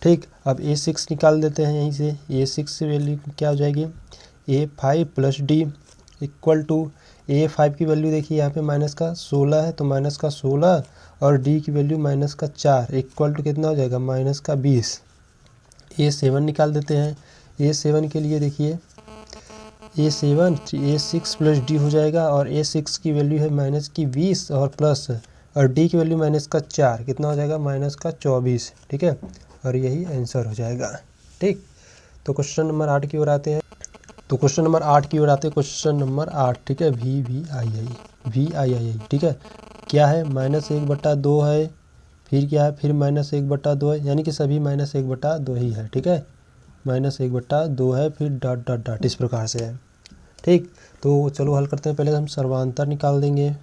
ठीक। अब A6 निकाल देते हैं यहीं से, A6 से वैल्यू क्या हो जाएगी, A5 plus D equal to A5 की वैल्यू देखिए यहाँ पे माइनस का 16 है, तो माइनस का 16 और D की वैल्यू माइनस का 4 इक्वल टू कितना हो जाएगा, माइनस का 20। A7 निकाल देते हैं। A7 के लिए देखिए, A6 प्लस D हो जाएगा और A6 की वैल्यू है माइनस की 20 और प्लस और D की वैल्यू माइनस का 4, कितना हो जाएगा, माइनस का 24, ठीक है। और यही आंसर हो जाएगा, ठीक। तो क्वेश्चन नंबर 8 की ओर आते हैं। क्वेश्चन नंबर 8, ठीक है, VII, ठीक है। क्या है, -1/2 है, फिर क्या है, फिर -1/2 है, यानी कि सभी -1/2 ही है, ठीक है, -1/2 है, फिर डॉट डॉट डॉट इस प्रकार से है, ठीक। तो चलो हल करते हैं। पहले हम सर्वांतर निकाल देंगे।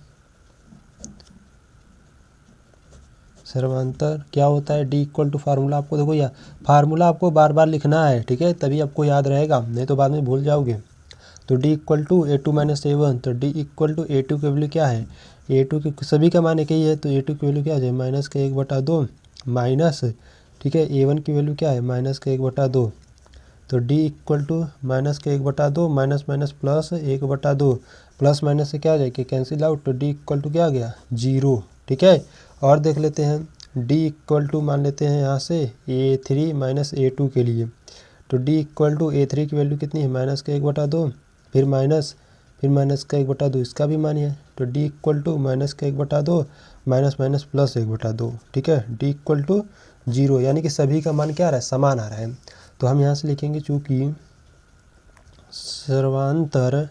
सर्वांतर क्या होता है, D इक्वल टू फार्मूला, आपको देखो या फार्मूला आपको बार बार लिखना है, ठीक है, तभी आपको याद रहेगा, नहीं तो बाद में भूल जाओगे। तो D equal to A2 minus A1, तो D इक्वल टू A2 की वैल्यू क्या है, A2 की सभी का मान एक ही है, तो A2 की वैल्यू क्या हो जाए, माइनस का 1/2 माइनस, ठीक है, A1 की वैल्यू क्या है, माइनस का 1/2। तो D इक्वल टू माइनस का 1/2 minus minus plus 1/2, plus minus से क्या हो जाएगी, कैंसिल आउट, तो D इक्वल टू क्या आ गया, 0, ठीक है। और देख लेते हैं, D इक्वल टू मान लेते हैं यहाँ से A3 माइनस A2 के लिए। तो D इक्वल टू A3 की वैल्यू कितनी है, माइनस का 1/2, फिर माइनस का 1/2, इसका भी मान है। तो D इक्वल टू माइनस का 1/2 माइनस माइनस प्लस 1/2, ठीक है। D इक्वल टू 0, यानी कि सभी का मान क्या आ रहा है, समान आ रहा है। तो हम यहाँ से लिखेंगे चूँकि सर्वांतर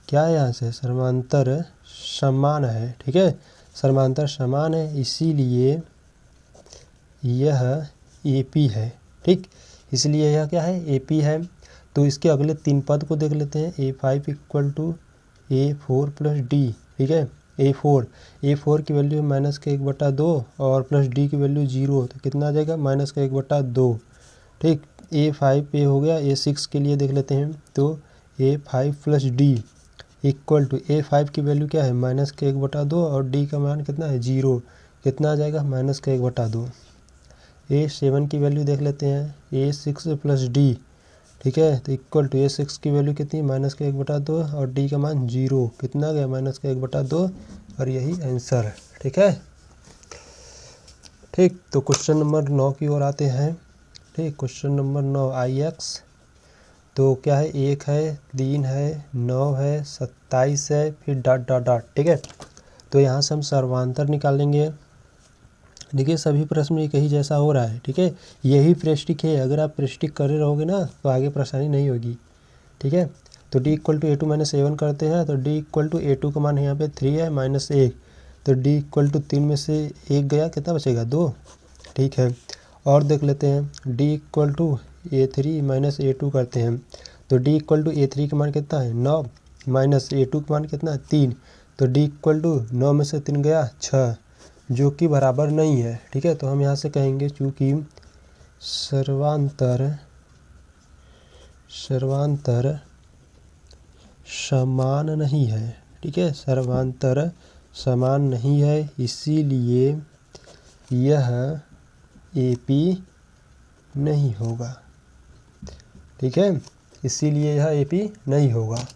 क्या है, यहाँ से सर्वांतर समान है। ठीक है, सर्वांतर समान है, इसीलिए यह AP है। ठीक, इसलिए यह क्या है, AP है। तो इसके अगले 3 पद को देख लेते हैं। A5 equal to A4 plus D। ठीक है, A4 की वैल्यू -1/2 और प्लस D की वैल्यू 0, तो कितना आ जाएगा, -1/2। ठीक, A5 पे हो गया। A6 के लिए देख लेते हैं। तो A5 plus D equal to A5 की वैल्यू क्या है, -1/2 और D का मान कितना है, 0, कितना आ जाएगा, -1/2। A7 की वैल्यू देख लेते हैं। A6 plus D। ठीक है, तो इक्वल टू A6 की वैल्यू कितनी, -1/2 और D का मान 0, कितना आ गया, -1/2, और यही आंसर है। ठीक है, ठीक। तो क्वेश्चन नंबर 9 की ओर आते हैं। ठीक, क्वेश्चन नंबर 9 IX। तो क्या है, 1 है, 3 है, 9 है, 27 है, फिर डॉट डॉट डॉट। ठीक है, तो यहाँ से हम सर्वांतर निकालेंगे। देखिए सभी प्रश्न एक ही जैसा हो रहा है। ठीक है, यही प्रैक्टिस है, अगर आप प्रैक्टिस कर रहे रहोगे ना तो आगे परेशानी नहीं होगी। ठीक है, तो D equal to A2 - A1 करते हैं। तो D इक्वल टू A2 का मान यहाँ पे 3 है, -1, तो D इक्वल टू 3 में से 1 गया, कितना बचेगा, 2। ठीक है, और देख लेते हैं। D equal to A3 - A2 करते हैं। तो D इक्वल टू A3 का मान कितना है, 9, माइनस A2 का मान कितना है, 3, तो D इक्वल टू 9 में से 3 गया, 6, जो कि बराबर नहीं है। ठीक है, तो हम यहाँ से कहेंगे चूँकि सर्वांतर समान नहीं है। ठीक है, सर्वांतर समान नहीं है, इसीलिए यह AP नहीं होगा। ठीक है, इसीलिए यह AP नहीं होगा।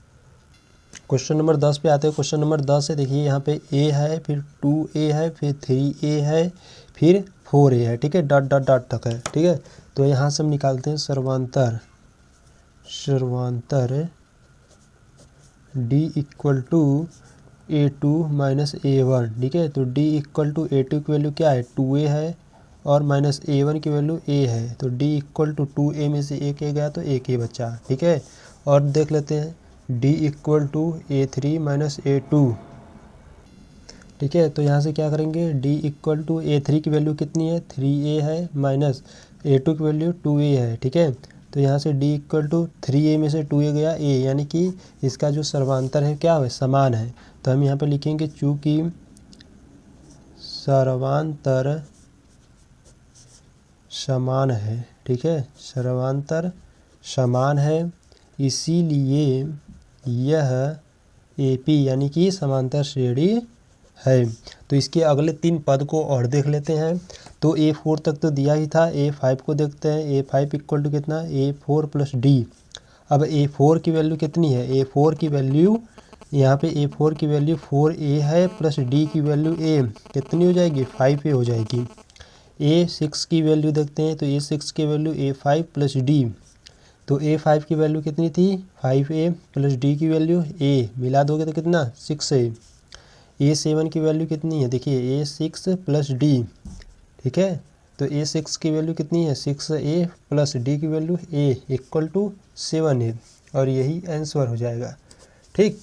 क्वेश्चन नंबर 10 पे आते हैं। क्वेश्चन नंबर 10 है, देखिए यहाँ पे A है, फिर 2A है, फिर 3A है, फिर 4A है। ठीक है, डॉट डॉट डॉट तक है। ठीक है, तो यहाँ से हम निकालते हैं सर्वांतर D equal to A2 - A1। ठीक है, तो D इक्वल टू A2 की वैल्यू क्या है, 2A है, और -A1 की वैल्यू A है। तो D इक्वल टू 2A में से एक A गया, तो एक A बचा। ठीक है, और देख लेते हैं D equal to A3 - A2। ठीक है, तो यहाँ से क्या करेंगे, D इक्वल टू A3 की वैल्यू कितनी है, 3A है, माइनस A2 की वैल्यू 2A है। ठीक है, तो यहाँ से D इक्वल टू 3A में से 2A गया A, यानी कि इसका जो सर्वांतर है क्या है, समान है। तो हम यहाँ पे लिखेंगे चूँकि सर्वांतर समान है। ठीक है, सर्वांतर समान है, इसीलिए यह AP यानी कि समांतर श्रेणी है। तो इसके अगले 3 पद को और देख लेते हैं। तो A4 तक तो दिया ही था। A5 को देखते हैं। A5 इक्वल टू कितना, A4 प्लस D। अब A4 की वैल्यू कितनी है, A4 की वैल्यू यहाँ पे A4 की वैल्यू 4A है, प्लस D की वैल्यू A कितनी हो जाएगी, 5A हो जाएगी। A6 की वैल्यू देखते हैं। तो A6 की वैल्यू A5 प्लस D। तो A5 की वैल्यू कितनी थी, 5A, प्लस D की वैल्यू A, मिला दोगे तो कितना, 6A। A7 की वैल्यू कितनी है, देखिए A6 प्लस D। ठीक है, तो A6 की वैल्यू कितनी है, 6A, प्लस D की value A equal to 7A, और यही आंसर हो जाएगा। ठीक,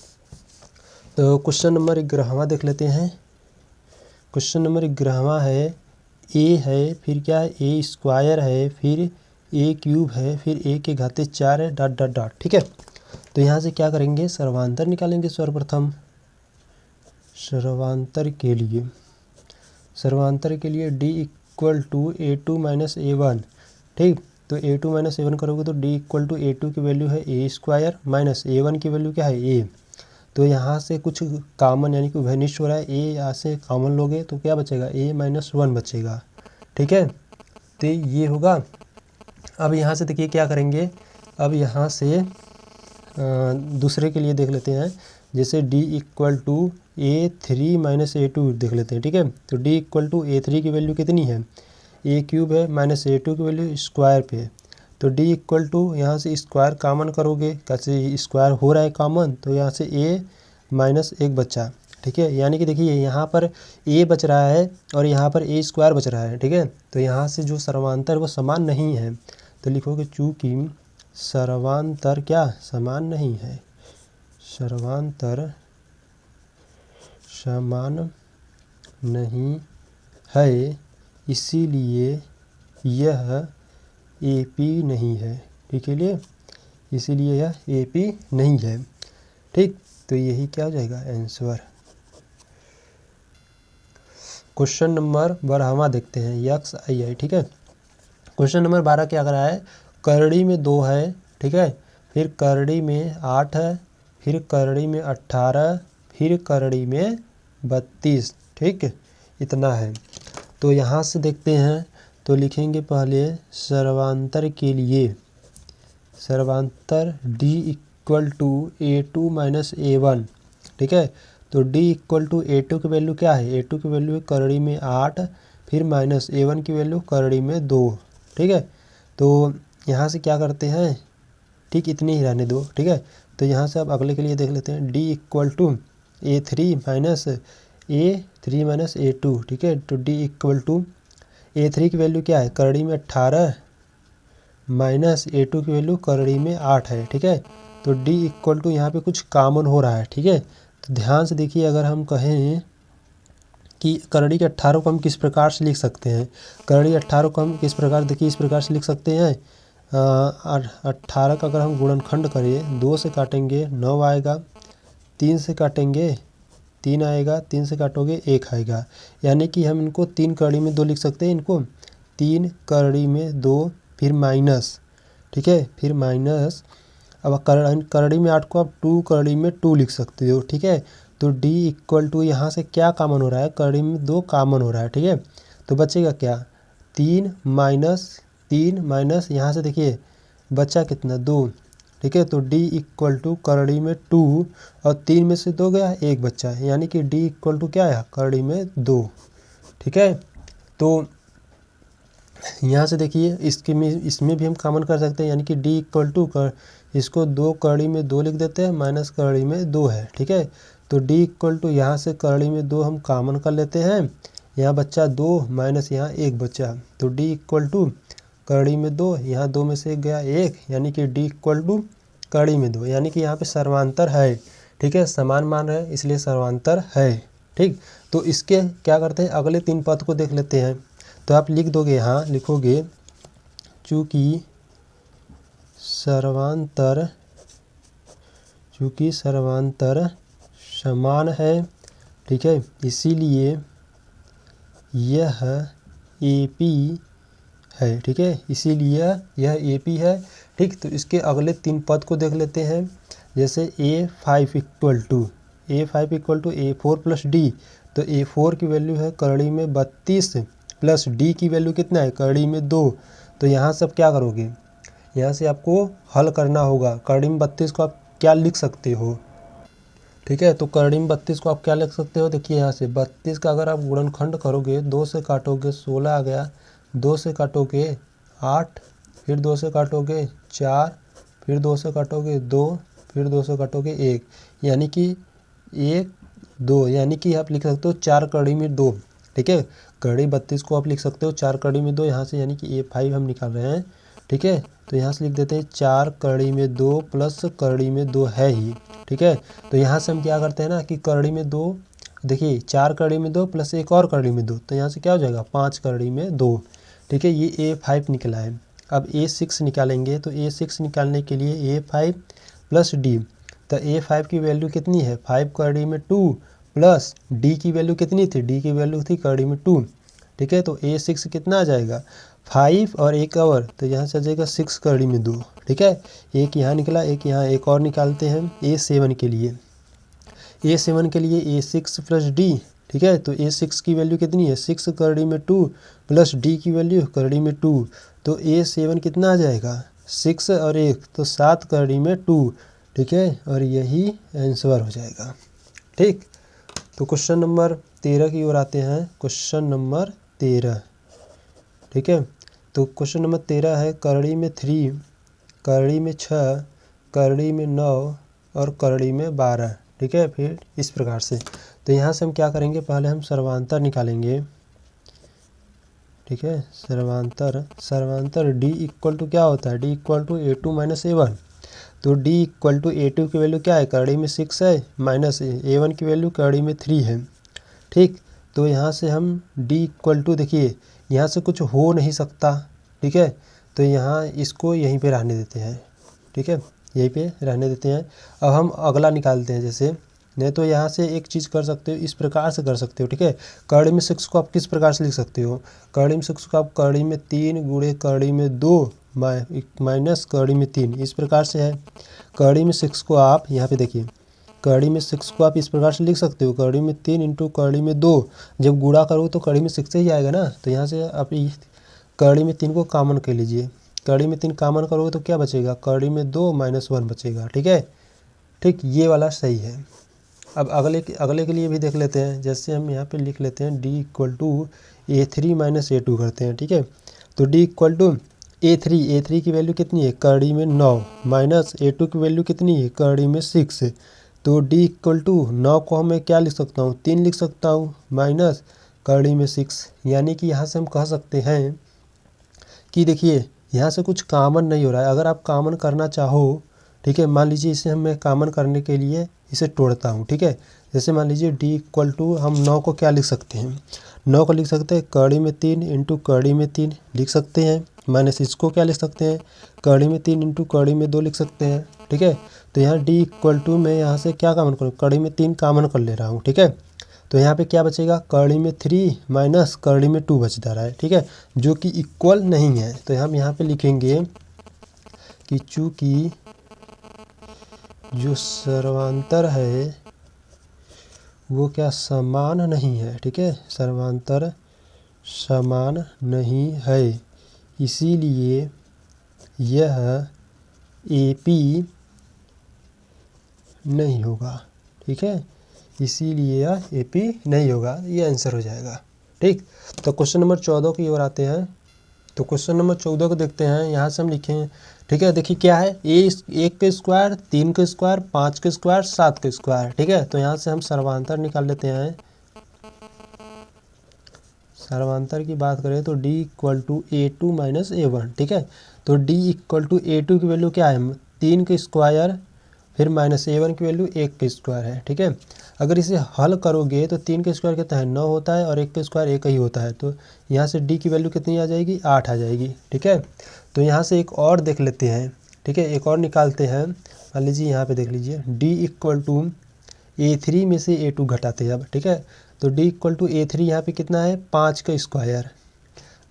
तो क्वेश्चन नंबर 11वां देख लेते हैं। क्वेश्चन नंबर 11वां है, A है, फिर क्या है, A स्क्वायर है, फिर A क्यूब है, फिर A के घाते 4 है, डॉट डॉट डॉट। ठीक है, तो यहाँ से क्या करेंगे, सर्वांतर निकालेंगे। सर्वप्रथम सर्वांतर के लिए D equal to A2 - A1। ठीक, तो A2 - A1 करोगे तो D इक्वल टू A2 की वैल्यू है A स्क्वायर, माइनस A1 की वैल्यू क्या है, A। तो यहाँ से कुछ कॉमन यानी कि वेनिश हो रहा है, A यहाँ से कॉमन लोगे तो क्या बचेगा, A - 1 बचेगा। ठीक है, तो ये होगा। अब यहाँ से देखिए क्या करेंगे, अब यहाँ से दूसरे के लिए देख लेते हैं। जैसे D equal to A3 - A2 देख लेते हैं। ठीक है, तो D इक्वल टू A3 की वैल्यू कितनी है, A क्यूब है, माइनस A2 की वैल्यू स्क्वायर पे है। तो D इक्वल टू यहाँ से स्क्वायर कॉमन करोगे, कैसे स्क्वायर हो रहा है कॉमन, तो यहाँ से A - 1 बचा। ठीक है, यानी कि देखिए यहाँ पर A बच रहा है और यहाँ पर A स्क्वायर बच रहा है। ठीक है, तो यहाँ से जो सर्वांतर वो समान नहीं है, तो लिखोगे चूँकि सर्वांतर क्या समान नहीं है, सर्वांतर समान नहीं है, इसीलिए यह AP नहीं है। ठीक है, लिए इसीलिए यह AP नहीं है। ठीक, तो यही क्या हो जाएगा आंसर। क्वेश्चन नंबर 12 देखते हैं, XII। ठीक है, क्वेश्चन नंबर 12 क्या कर रहा है, करड़ी में 2 है, ठीक है, फिर करड़ी में 8 है, फिर करड़ी में 18, फिर करड़ी में 32। ठीक, इतना है। तो यहाँ से देखते हैं, तो लिखेंगे पहले सर्वांतर के लिए, सर्वांतर D = A2 - A1। ठीक है, तो D = A2 की वैल्यू क्या है, A2 की वैल्यू है करड़ी में 8, फिर माइनस A1 की वैल्यू करड़ी में 2। ठीक है, तो यहाँ से क्या करते हैं, ठीक इतनी ही रहने दो। ठीक है, तो यहाँ से अब अगले के लिए देख लेते हैं, D = A3 - A2। ठीक है, तो D = A3 की वैल्यू क्या है, करड़ी में 18 माइनस A2 की वैल्यू करड़ी में 8 है। ठीक है, तो D = यहाँ पे कुछ कॉमन हो रहा है। ठीक है, तो ध्यान से देखिए, अगर हम कहें कि करड़ी के 18 को हम किस प्रकार से लिख सकते हैं, करड़ी 18 को हम किस प्रकार, देखिए इस प्रकार से लिख सकते हैं। 18 का अगर हम गुणनखंड करें, 2 से काटेंगे 9 आएगा, 3 से काटेंगे 3 आएगा, 3 से काटोगे 1 आएगा, यानी कि हम इनको 3 करड़ी में 2 लिख सकते हैं, इनको 3 करड़ी में 2, फिर माइनस। ठीक है, फिर माइनस, अब करड़ी में 8 को आप 2 करड़ी में 2 लिख सकते हो। ठीक है, तो D = यहाँ से क्या कॉमन हो रहा है, करड़ी में 2 कॉमन हो रहा है। ठीक है, तो बचेगा क्या, 3 माइनस यहाँ से देखिए बचा कितना 2। ठीक है, तो D = करड़ी में 2 और 3 में से 2 गया, 1 बच्चा है, यानी कि D = क्या है, करड़ी में 2। ठीक है, तो यहाँ से देखिए इसमें भी हम कॉमन कर सकते हैं, यानी कि D = इसको 2 करड़ी में 2 लिख देते हैं, माइनस करड़ी में 2 है। ठीक है, तो D = यहाँ से करड़ी में 2 हम कॉमन कर लेते हैं, यहाँ बच्चा 2 माइनस यहाँ 1 बच्चा, तो D = करड़ी में 2, यहाँ 2 में से 1 गया 1, यानी कि D = करड़ी में 2, यानी कि यहाँ पे सर्वांतर है। ठीक है, समान मान रहे हैं इसलिए सर्वांतर है। ठीक, तो इसके क्या करते हैं, अगले 3 पद को देख लेते हैं। तो आप लिख दोगे, यहाँ लिखोगे चूँकि सर्वांतर समान है, ठीक है, इसीलिए यह AP है। ठीक है, इसीलिए यह AP है। ठीक, तो इसके अगले 3 पद को देख लेते हैं, जैसे A5 = A4 + D, तो A4 की वैल्यू है करड़ी में 32 प्लस D की वैल्यू कितना है, करड़ी में 2। तो यहाँ से आप क्या करोगे, यहाँ से आपको हल करना होगा। करड़ी में 32 को आप क्या लिख सकते हो, ठीक है, तो करड़ी में 32 को आप क्या लिख सकते हो, देखिए यहाँ से 32 का अगर आप गुणनखंड करोगे, 2 से काटोगे 16 आ गया, 2 से काटोगे 8, फिर 2 से काटोगे 4, फिर 2 से काटोगे 2, फिर 2 से काटोगे 1, यानी कि 1 2, यानी कि आप लिख सकते हो 4 करड़ी में 2। ठीक है, करड़ी 32 को आप लिख सकते हो 4 करड़ी में 2 यहाँ से, यानी कि A5 हम निकाल रहे हैं। ठीक है, तो यहाँ से लिख देते हैं 4 करड़ी में 2 प्लस करड़ी में 2 है ही। ठीक है, तो यहाँ से हम क्या करते हैं ना कि करड़ी में 2, देखिए 4 करड़ी में 2 प्लस एक और करड़ी में 2, तो यहाँ से क्या हो जाएगा 5 करड़ी में 2। ठीक है, ये A5 निकला है। अब A6 निकालेंगे, तो A6 निकालने के लिए A5 + D, तो A5 की वैल्यू कितनी है, 5 करड़ी में 2 प्लस D की वैल्यू कितनी थी, D की वैल्यू थी करड़ी में 2। ठीक है, तो A6 कितना आ जाएगा 5 और एक और, तो यहाँ से आ जाएगा 6 करड़ी में 2। ठीक है, एक यहाँ निकला, एक यहाँ, एक और निकालते हैं A7 के लिए। A7 के लिए A6 + D। ठीक है, तो A6 की वैल्यू कितनी है, 6 करड़ी में 2 प्लस D की वैल्यू करड़ी में 2, तो A7 कितना आ जाएगा 6 और 1, तो 7 करड़ी में 2। ठीक है, और यही आंसर हो जाएगा। ठीक, तो क्वेश्चन नंबर 13 की ओर आते हैं, क्वेश्चन नंबर 13। ठीक है, तो क्वेश्चन नंबर 13 है, करड़ी में 3, करड़ी में 6, करड़ी में 9 और करड़ी में 12। ठीक है, फिर इस प्रकार से, तो यहाँ से हम क्या करेंगे, पहले हम सर्वांतर निकालेंगे। ठीक है। सर्वांतर डी इक्वल टू क्या होता है, D equal to A2 minus A1। तो डी इक्वल टू A2 की वैल्यू क्या है, करड़ी में 6 है, माइनस A1 की वैल्यू करड़ी में 3 है। ठीक, तो यहाँ से हम डी इक्वल टू, देखिए यहाँ से कुछ हो नहीं सकता, ठीक है, तो यहाँ इसको यहीं पे रहने देते हैं, ठीक है, यहीं पे रहने देते हैं। अब हम अगला निकालते हैं, जैसे नहीं तो यहाँ से एक चीज़ कर सकते हो, इस प्रकार से कर सकते हो, ठीक है। करड़ी में 6 को आप किस प्रकार से लिख सकते हो, करड़ी में 6 को आप करड़ी में 3 गुणे करड़ी में 2 माइनस करड़ी में 3, इस प्रकार से है। करड़ी में 6 को आप यहाँ पे देखिए, करड़ी में 6 को आप इस प्रकार से लिख सकते हो, करड़ी में 3 इंटू करड़ी में 2, जब गुणा करोगे तो करड़ी में 6 ही आएगा ना। तो यहाँ से आप करड़ी में 3 को कॉमन कर लीजिए, करड़ी में 3 कॉमन करोगे तो क्या बचेगा, करड़ी में 2 माइनस 1 बचेगा, ठीक है। ठीक, ये वाला सही है। अब अगले के लिए भी देख लेते हैं, जैसे हम यहाँ पे लिख लेते हैं D equal to A3 minus A2 करते हैं, ठीक है। तो डी इक्वल टू A3 की वैल्यू कितनी है, करड़ी में 9, माइनस A2 की वैल्यू कितनी है, करड़ी में 6। तो डी इक्वल टू 9 को हमें क्या लिख सकता हूँ, 3 लिख सकता हूँ, माइनस करड़ी में 6। यानी कि यहाँ से हम कह सकते हैं कि देखिए यहाँ से कुछ कॉमन नहीं हो रहा है। अगर आप कॉमन करना चाहो, ठीक है, मान लीजिए इसे मैं कॉमन करने के लिए इसे तोड़ता हूँ, ठीक है। जैसे मान लीजिए डी इक्वल टू हम 9 को क्या लिख सकते हैं, 9 को लिख सकते हैं करड़ी में 3 इंटू करड़ी में 3 लिख सकते हैं, माइनस इसको क्या लिख सकते हैं, करड़ी में 3 इंटू करड़ी में 2 लिख सकते हैं, ठीक है। तो यहाँ डी इक्वल टू मैं यहाँ से क्या कॉमन करूँ, करड़ी में 3 कॉमन कर ले रहा हूँ, ठीक है। तो यहाँ पे क्या बचेगा, करड़ी में 3 माइनस करड़ी में 2 बच जा रहा है, ठीक है, जो कि इक्वल नहीं है। तो हम यहाँ पे लिखेंगे कि चूँकि जो सर्वांतर है वो क्या समान नहीं है, ठीक है, सर्वांतर समान नहीं है, इसीलिए यह AP नहीं होगा, ठीक है, इसीलिए यह AP नहीं होगा, ये आंसर हो जाएगा। ठीक, तो क्वेश्चन नंबर 14 की ओर आते हैं। तो क्वेश्चन नंबर 14 को देखते हैं, यहाँ से हम लिखें, ठीक है। देखिए क्या है, 1 के स्क्वायर, 3 के स्क्वायर, 5 के स्क्वायर, 7 के स्क्वायर, ठीक है। तो यहाँ से हम सर्वांतर निकाल लेते हैं। सर्वांतर की बात करें तो D equal to A2 minus A1, ठीक है। तो डी इक्वल टू A2 की वैल्यू क्या है, 3 के स्क्वायर, फिर माइनस A1 की वैल्यू 1 के स्क्वायर है, ठीक है। अगर इसे हल करोगे तो 3 के स्क्वायर कितना है, 9 होता है, और 1 के स्क्वायर 1 ही होता है। तो यहाँ से डी की वैल्यू कितनी आ जाएगी, 8 आ जाएगी, ठीक है। तो यहाँ से एक और देख लेते हैं, ठीक है, एक और निकालते हैं। मान लीजिए यहाँ पे देख लीजिए डी इक्वल टू A3 में से A2 घटाते हैं अब, ठीक है। तो डी इक्वल टू A3 यहाँ पे कितना है, 5 का स्क्वायर,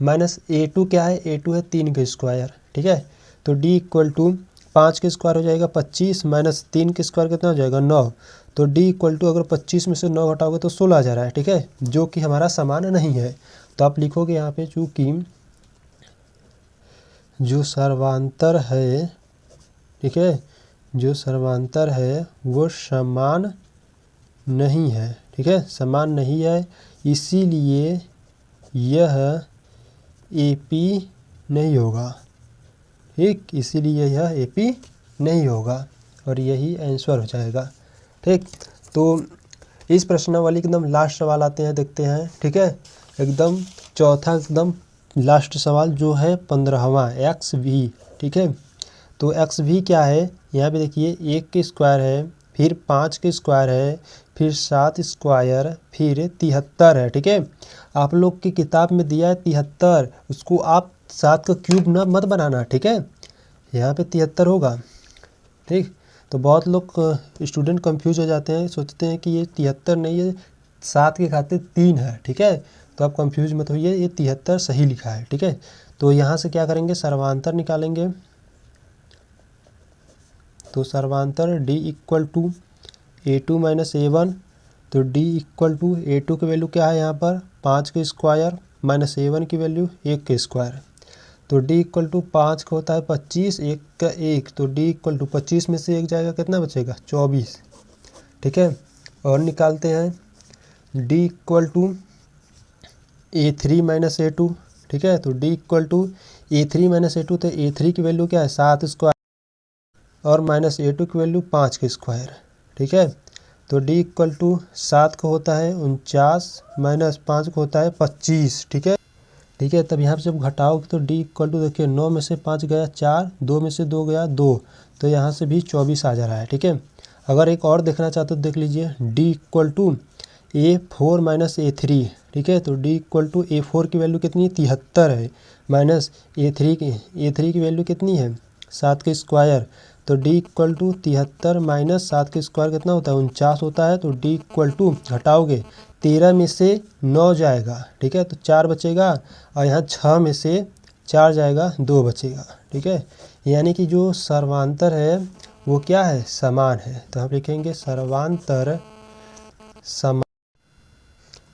माइनस A2 क्या है, A2 है 3 का स्क्वायर, ठीक है। तो डी इक्वल टू 5 के स्क्वायर हो जाएगा 25, माइनस 3 के स्क्वायर कितना हो जाएगा 9। तो डी इक्वल टू अगर 25 में से 9 घटाओगे तो 16 आ जा रहा है, ठीक है, जो कि हमारा समान नहीं है। तो आप लिखोगे यहाँ पे चूँकि जो सर्वांतर है, ठीक है, जो सर्वांतर है वो समान नहीं है, ठीक है, समान नहीं है, इसीलिए यह AP नहीं होगा, ठीक, इसीलिए यह AP नहीं होगा, और यही आंसर हो जाएगा। ठीक, तो इस प्रश्नावली एकदम लास्ट सवाल आते हैं, देखते हैं, ठीक है, एकदम चौथा, एकदम लास्ट सवाल जो है 15वां, XV, ठीक है। तो XV क्या है, यहाँ पे देखिए 1 के स्क्वायर है, फिर 5 के स्क्वायर है, फिर 7 स्क्वायर, फिर 73 है, ठीक है। आप लोग की किताब में दिया है 73, उसको आप 7 का क्यूब ना मत बनाना, ठीक है, यहाँ पे 73 होगा, ठीक। तो बहुत लोग स्टूडेंट कंफ्यूज हो जाते हैं, सोचते हैं कि ये 73 नहीं है, 7 के खाते 3 है, ठीक है। तो आप कंफ्यूज मत होइए, ये 73 सही लिखा है, ठीक है। तो यहाँ से क्या करेंगे, सर्वांतर निकालेंगे। तो सर्वांतर D equal to A2 minus A1। तो डी इक्वल टू A2 की वैल्यू क्या है यहाँ पर, 5 के स्क्वायर, माइनस A1 की वैल्यू 1 के स्क्वायर। तो डी इक्वल टू 5 का होता है 25, 1 का 1, तो डी इक्वल टू 25 में से 1 जाएगा, कितना बचेगा, 24, ठीक है। और निकालते हैं D equal to A3 minus A2, ठीक है। तो D equal to A3 minus A2, तो A3 की वैल्यू क्या है, 7 स्क्वायर, और माइनस A2 की वैल्यू 5 के स्क्वायर, ठीक है। तो डी इक्वल टू 7 का होता है 49, माइनस 5 का होता है 25, ठीक है। ठीक है। तब यहाँ पे जब घटाओगे तो डी इक्वल टू देखिए 9 में से 5 गया 4, 2 में से 2 गया 2, तो यहाँ से भी 24 आ जा रहा है। ठीक है। अगर एक और देखना चाहते हो देख लीजिए, D equal to A4 minus A3। ठीक है। तो डी इक्वल टू A4 की वैल्यू कितनी है 73 है, माइनस A3 की वैल्यू कितनी है 7 के स्क्वायर। तो डी इक्वल टू 73 माइनस 7 के स्क्वायर कितना होता है 49 होता है। तो डी इक्वल टू घटाओगे 13 में से 9 जाएगा। ठीक है। तो 4 बचेगा और यहाँ 6 में से 4 जाएगा 2 बचेगा। ठीक है। यानी कि जो सर्वांतर है वो क्या है समान है। तो हम लिखेंगे सर्वांतर समान,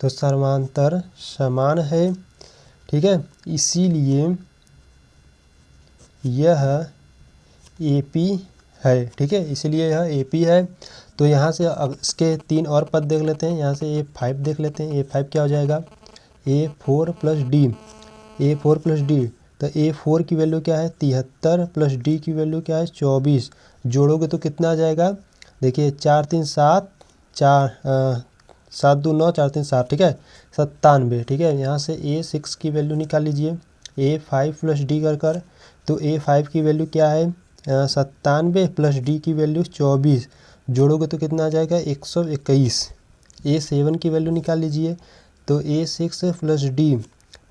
तो सर्वांतर समान है। ठीक है। इसीलिए यह AP है। ठीक है। इसलिए यह AP है। तो यहाँ से इसके 3 और पद देख लेते हैं। यहाँ से A5 देख लेते हैं। A5 क्या हो जाएगा A4 plus D, A4 plus D. तो A4 की वैल्यू क्या है 73 प्लस डी की वैल्यू क्या है 24। जोड़ोगे तो कितना आ जाएगा देखिए 4 3 7, 7 2 9, 4 3 7। ठीक है 97। ठीक है। यहाँ से A6 की वैल्यू निकाल लीजिए A5 प्लस डी कर तो A5 की वैल्यू क्या है 97 प्लस डी की वैल्यू 24। जोड़ोगे तो कितना आ जाएगा 121। A7 की वैल्यू निकाल लीजिए तो A6 प्लस डी,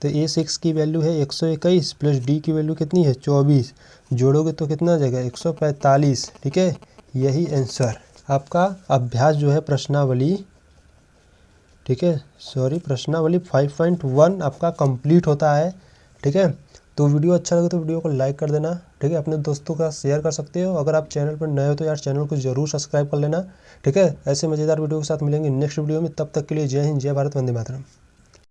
तो A6 की वैल्यू है 121 प्लस डी की वैल्यू कितनी है 24। जोड़ोगे तो कितना आ जाएगा 145। ठीक है। यही आंसर आपका अभ्यास जो है प्रश्नावली, ठीक है सॉरी प्रश्नावली 5.1 आपका कंप्लीट होता है। ठीक है। तो वीडियो अच्छा लगे तो वीडियो को लाइक कर देना। ठीक है। अपने दोस्तों का शेयर कर सकते हो। अगर आप चैनल पर नए हो तो यार चैनल को जरूर सब्सक्राइब कर लेना। ठीक है। ऐसे मज़ेदार वीडियो के साथ मिलेंगे नेक्स्ट वीडियो में। तब तक के लिए जय हिंद, जय भारत, वंदे मातरम।